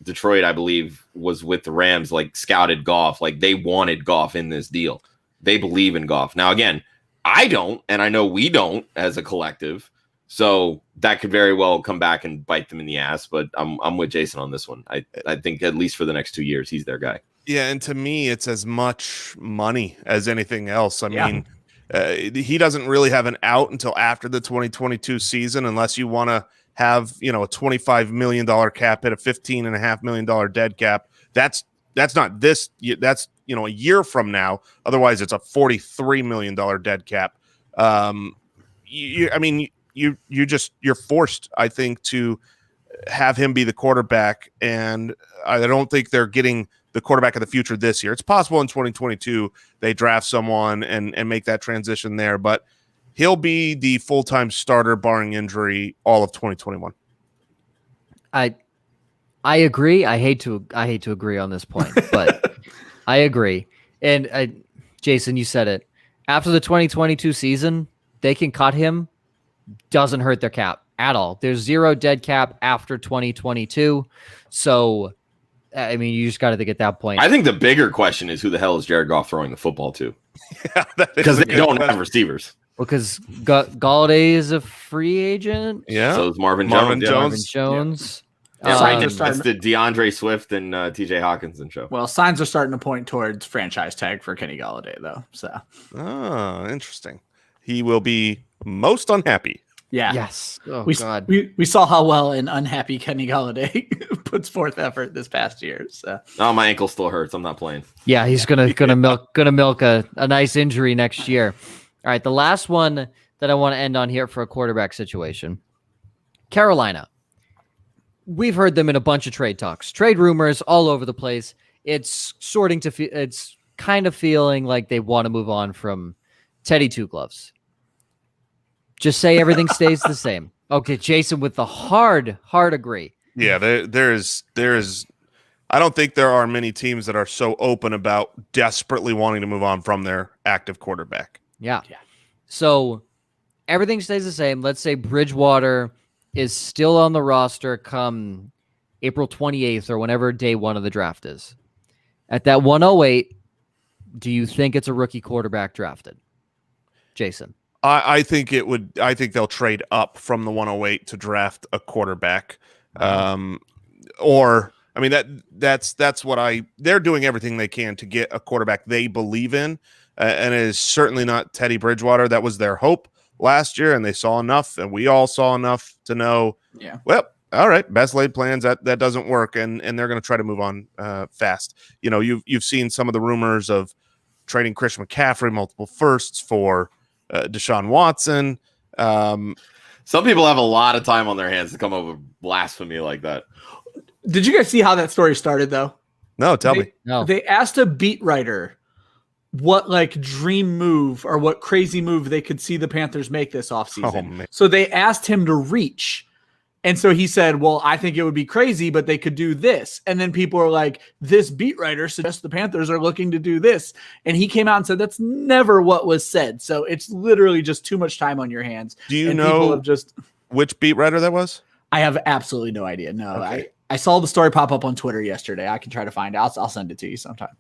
Detroit, I believe, was with the Rams, like scouted Goff. Like they wanted Goff in this deal. They believe in Goff. Now, again, I don't, and I know we don't as a collective. So that could very well come back and bite them in the ass. But I'm with Jason on this one. I think at least for the next 2 years, he's their guy. Yeah, and to me, it's as much money as anything else. I mean, he doesn't really have an out until after the 2022 season, unless you want to have, a $25 million cap hit, a $15.5 million dead cap. That's not this. That's, a year from now. Otherwise, it's a $43 million dead cap. You're forced, I think, to have him be the quarterback, and I don't think they're getting the quarterback of the future this year. It's possible in 2022 they draft someone and make that transition there, but he'll be the full-time starter barring injury all of 2021. I agree. I hate to agree on this point, but I agree. And Jason, you said it. After the 2022 season, they can cut him. Doesn't hurt their cap at all. There's 0 dead cap after 2022. So, I mean, you just got to get that point. I think the bigger question is who the hell is Jared Goff throwing the football to? Because they don't have receivers. Because Galladay is a free agent. Yeah. So is Marvin Jones. Yeah, it's the DeAndre Swift and TJ Hawkinson show. Well, signs are starting to point towards franchise tag for Kenny Galladay, though. So, interesting. He will be most unhappy. Yeah. Yes. Oh, God. We saw how well an unhappy Kenny Galladay puts forth effort this past year. So. Oh, my ankle still hurts. I'm not playing. Yeah, he's gonna milk a nice injury next year. All right, the last one that I want to end on here for a quarterback situation. Carolina. We've heard them in a bunch of trade talks, trade rumors all over the place. It's it's kind of feeling like they want to move on from Teddy Two Gloves. Just say everything stays the same. Okay, Jason with the hard agree. Yeah, there is. I don't think there are many teams that are so open about desperately wanting to move on from their active quarterback. Yeah. So everything stays the same. Let's say Bridgewater is still on the roster come April 28th or whenever day 1 of the draft is. At that 108, do you think it's a rookie quarterback drafted? Jason. I think it would. I think they'll trade up from the 108 to draft a quarterback. Or I mean that's what they're doing everything they can to get a quarterback they believe in, and it is certainly not Teddy Bridgewater. That was their hope last year, and they saw enough, and we all saw enough to know. Yeah. Well, all right, best laid plans that doesn't work, and they're going to try to move on fast. You've seen some of the rumors of trading Christian McCaffrey, multiple firsts for Deshaun Watson. Some people have a lot of time on their hands to come up with blasphemy like that. Did you guys see how that story started, though? No, tell me. No. They asked a beat writer what dream move or what crazy move they could see the Panthers make this offseason. So they asked him to reach And so he said, well, I think it would be crazy, but they could do this. And then people are like, this beat writer suggests the Panthers are looking to do this. And he came out and said, that's never what was said. So it's literally just too much time on your hands. Do you and know which beat writer that was? I have absolutely no idea. No, okay. I saw the story pop up on Twitter yesterday. I can try to find it. I'll send it to you sometime.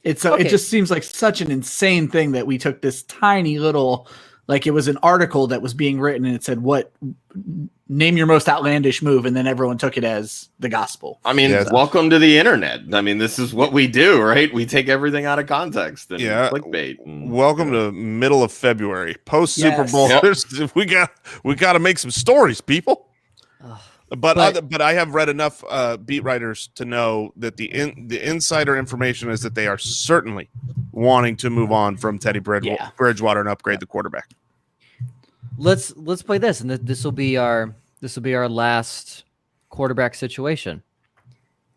It just seems like such an insane thing that we took this tiny little, like it was an article that was being written and it said, name your most outlandish move. And then everyone took it as the gospel. I mean, welcome to the internet. I mean, this is what we do, right? We take everything out of context and clickbait. Welcome to middle of February, post Super Bowl. Yep. We got to make some stories, people. But I have read enough beat writers to know that the insider information is that they are certainly wanting to move on from Teddy Bridgewater and upgrade the quarterback. Let's play this, and this will be our last quarterback situation.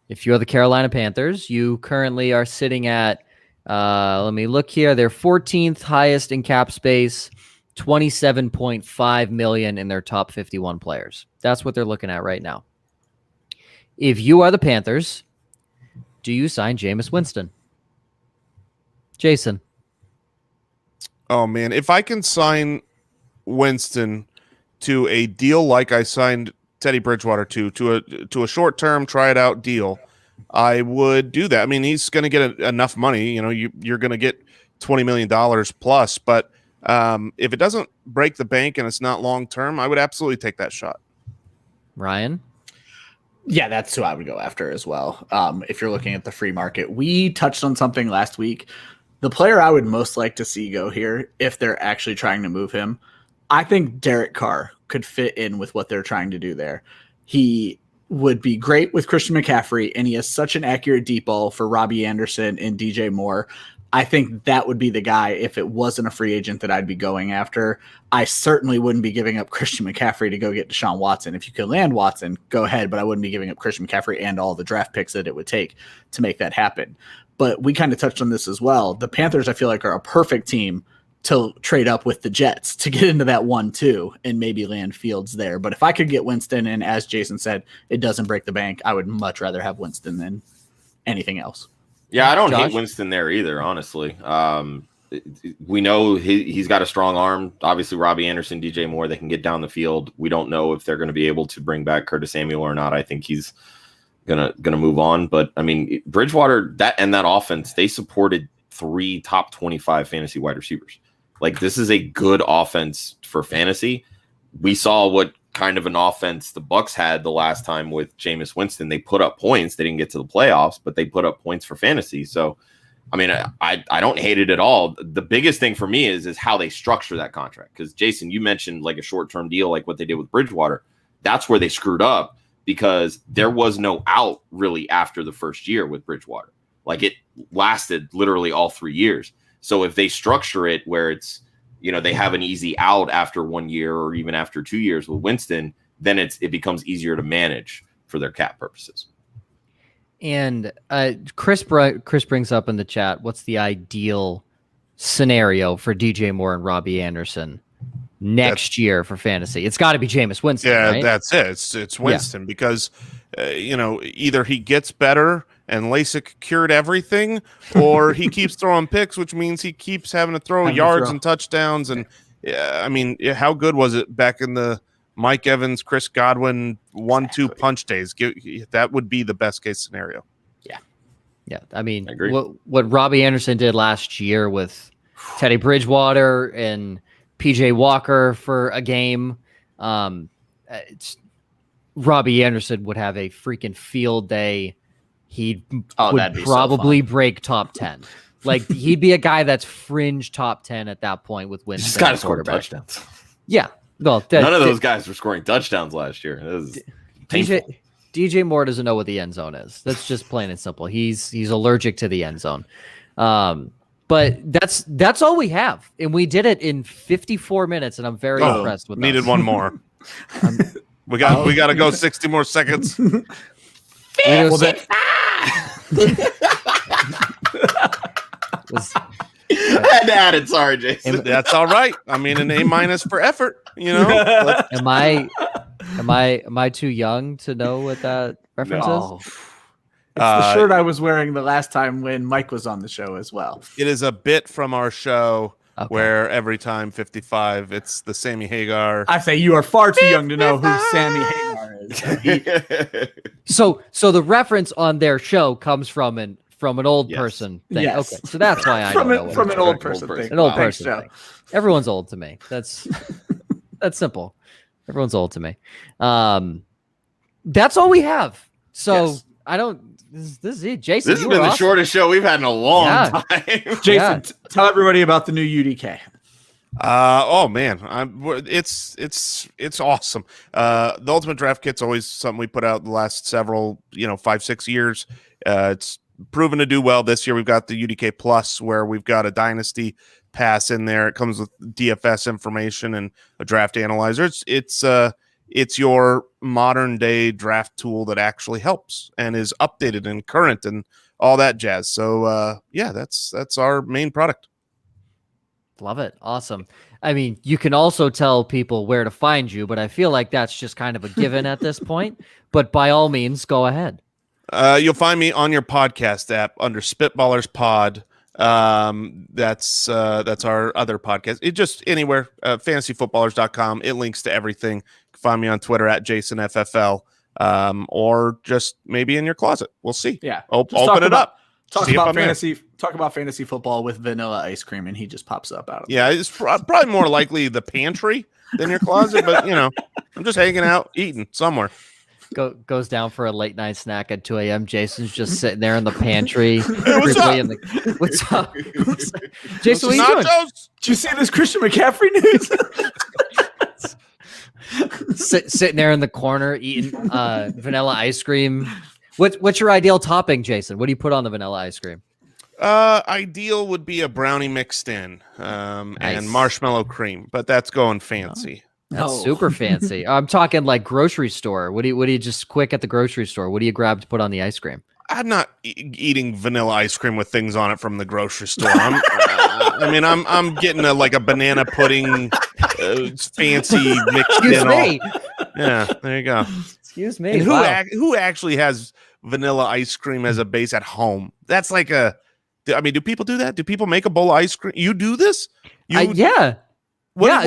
If you're the Carolina Panthers, you currently are sitting at let me look here. They're 14th highest in cap space, $27.5 million in their top 51 players. That's what they're looking at right now. If you are the Panthers, do you sign Jameis Winston? Jason. Oh man, if I can sign Winston to a deal like I signed Teddy Bridgewater to a short-term try-it-out deal, I would do that. I mean, he's going to get enough money. You know, you're going to get $20 million plus, but if it doesn't break the bank and it's not long-term, I would absolutely take that shot. Ryan? Yeah, that's who I would go after as well. If you're looking at the free market, we touched on something last week. The player I would most like to see go here, if they're actually trying to move him, I think Derek Carr could fit in with what they're trying to do there. He would be great with Christian McCaffrey, and he has such an accurate deep ball for Robbie Anderson and DJ Moore. I think that would be the guy if it wasn't a free agent that I'd be going after. I certainly wouldn't be giving up Christian McCaffrey to go get Deshaun Watson. If you could land Watson, go ahead, but I wouldn't be giving up Christian McCaffrey and all the draft picks that it would take to make that happen. But we kind of touched on this as well. The Panthers, I feel like, are a perfect team to trade up with the Jets to get into that 1-2 and maybe land Fields there. But if I could get Winston, and as Jason said, it doesn't break the bank, I would much rather have Winston than anything else. Yeah, I don't hate Winston there either, honestly. We know he's got a strong arm. Obviously, Robbie Anderson, DJ Moore, they can get down the field. We don't know if they're going to be able to bring back Curtis Samuel or not. I think he's gonna move on. But, I mean, Bridgewater, that offense, they supported 3 top 25 fantasy wide receivers. Like, this is a good offense for fantasy. We saw what kind of an offense the Bucs had the last time with Jameis Winston. They put up points. They didn't get to the playoffs, but they put up points for fantasy. So, I mean, I don't hate it at all. The biggest thing for me is how they structure that contract. Because, Jason, you mentioned like a short-term deal like what they did with Bridgewater. That's where they screwed up because there was no out really after the first year with Bridgewater. Like, it lasted literally all 3 years. So if they structure it where it's, you know, they have an easy out after 1 year or even after 2 years with Winston, then it becomes easier to manage for their cap purposes. And Chris brings up in the chat, what's the ideal scenario for DJ Moore and Robbie Anderson next year for fantasy? It's got to be Jameis Winston. Yeah, right? That's it. It's Winston because, you know, either he gets better and LASIK cured everything, or he keeps throwing picks, which means he keeps having to throw yards and touchdowns. And I mean, how good was it back in the Mike Evans, Chris Godwin 1-2 punch days? That would be the best case scenario. Yeah. I mean, what Robbie Anderson did last year with Teddy Bridgewater and PJ Walker for a game, Robbie Anderson would have a freaking field day. He would probably break top 10. Like, he'd be a guy that's fringe top 10 at that point with Winston. He's got to score touchdowns. Yeah. Well, none of those guys were scoring touchdowns last year. It was painful. DJ Moore doesn't know what the end zone is. That's just plain and simple. He's allergic to the end zone. But that's all we have, and we did it in 54 minutes, and I'm very impressed with that. Needed one more. We got to go 60 more seconds. had to add it. Sorry, Jason. That's all right. I mean, an A- for effort. You know. Am I too young to know what that reference No. is? It's the shirt I was wearing the last time when Mike was on the show as well. It is a bit from our show Okay. where every time 55, it's the Sammy Hagar. I say you are far too young to know who Sammy Hagar is. So the reference on their show comes from an old Yes. person thing. Yes. Okay, so that's why I from don't know an, from what an old it's person thing. an old Thanks, person Joe. thing. Everyone's old to me. That's simple. Everyone's old to me. That's all we have. So Yes. I don't. This is it, Jason. This has you been were the awesome. shortest show we've had in a long Yeah. time. Jason, Yeah. tell everybody about the new UDK. Oh man, it's awesome. The Ultimate Draft Kit's always something we put out the last several 5-6 years. It's proven to do well this year. We've got the UDK Plus where we've got a Dynasty pass in there. It comes with DFS information and a draft analyzer. It's your modern day draft tool that actually helps and is updated and current and all that jazz. So that's our main product. Love it. Awesome. I mean, you can also tell people where to find you, but I feel like that's just kind of a given at this point. But by all means, go ahead. You'll find me on your podcast app under Spitballers Pod. That's our other podcast. It just anywhere, fantasyfootballers.com. It links to everything. You can find me on Twitter at JasonFFL, or just maybe in your closet. We'll see. Yeah. Open it up. Talk See if about I'm there. fantasy football with vanilla ice cream, and he just pops up out of Yeah, it's probably more likely the pantry than your closet, but I'm just hanging out, eating somewhere. Goes down for a late night snack at 2 a.m. Jason's just sitting there in the pantry. what's up? What's up? Jason, what are you doing? Nachos? Did you see this Christian McCaffrey news? Sitting there in the corner eating vanilla ice cream. What's your ideal topping, Jason? What do you put on the vanilla ice cream? Ideal would be a brownie mixed in, Nice. and marshmallow cream, but that's going fancy. That's super fancy. I'm talking like grocery store. What do you just quick at the grocery store? What do you grab to put on the ice cream? I'm not eating vanilla ice cream with things on it from the grocery store. I'm getting a banana pudding, fancy mixed Excuse in. me. Yeah, there you go. Excuse me. And Wow. who actually has vanilla ice cream as a base at home? That's do people do that? Do people make a bowl of ice cream? You do this? Yeah. What Yeah,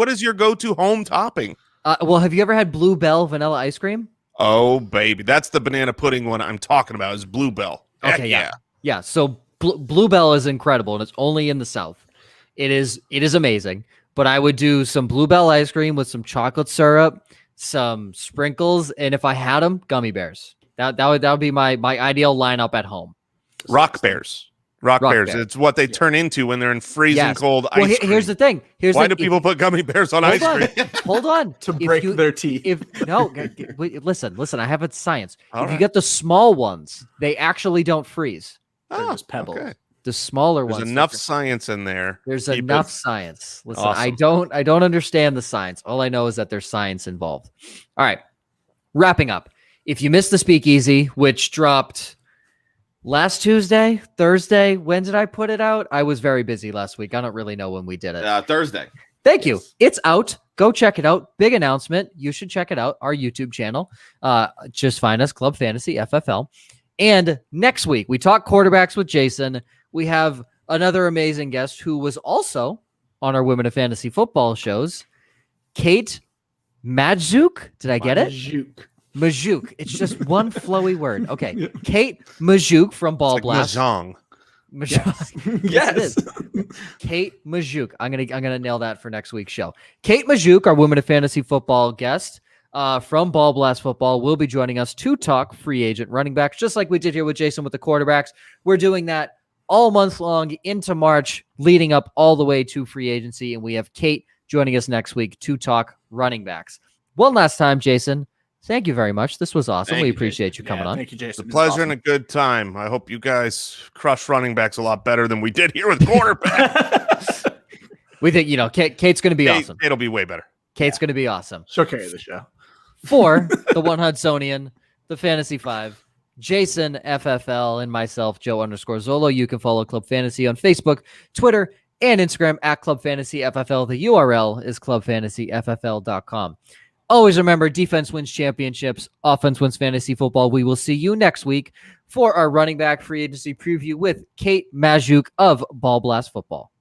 is your go-to home topping? Well, have you ever had Bluebell vanilla ice cream? Oh, baby. That's the banana pudding one I'm talking about is Bluebell. Heck Okay, yeah. Yeah, so Bluebell is incredible, and it's only in the South. It is amazing, but I would do some Bluebell ice cream with some chocolate syrup, some sprinkles, and if I had them, gummy bears. That would be my ideal lineup at home. Rock bears. Rock bears. bear. It's what they turn into when they're in freezing cold Well, ice cream. here's the thing. Why do people put gummy bears on ice cream? Hold on. to If break you- their teeth. Listen. I have a science. All if you right. get the small ones, they actually don't freeze. They're Oh, just pebbles. okay. The smaller There's ones. enough science in there. There's Keep enough it- science. Listen, Awesome. I don't understand the science. All I know is that there's science involved. All right. Wrapping up. If you missed the Speakeasy, which dropped last Tuesday, Thursday, when did I put it out? I was very busy last week. I don't really know when we did it. Thursday. Thank you. Yes. It's out. Go check it out. Big announcement. You should check it out. Our YouTube channel. Just find us, Club Fantasy FFL. And next week, we talk quarterbacks with Jason. We have another amazing guest who was also on our Women of Fantasy Football shows, Kate Majzouk. Did I get it? Majuk. It's just one flowy word. Okay. Kate Majuk from Ball It's like Blast. mahjong. Majuk. Yes. It is. Kate Majuk. I'm gonna nail that for next week's show. Kate Majuk, our Women of Fantasy Football guest from Ball Blast Football, will be joining us to talk free agent running backs, just like we did here with Jason with the quarterbacks. We're doing that all month long into March, leading up all the way to free agency, and we have Kate joining us next week to talk running backs. One last time, Jason. Thank you very much. This was awesome. Thank We you, appreciate you coming on. Thank you, Jason. It's a This is pleasure awesome. and a good time. I hope you guys crush running backs a lot better than we did here with quarterback. We think, Kate's going to be awesome. It'll be way better. Kate's going to be awesome. She'll carry the show. For the One Hudsonian, the Fantasy 5, Jason FFL, and myself, Joe_Zolo. You can follow Club Fantasy on Facebook, Twitter, and Instagram at Club Fantasy FFL. The URL is clubfantasyffl.com. Always remember, defense wins championships, offense wins fantasy football. We will see you next week for our running back free agency preview with Kate Majuk of Ball Blast Football.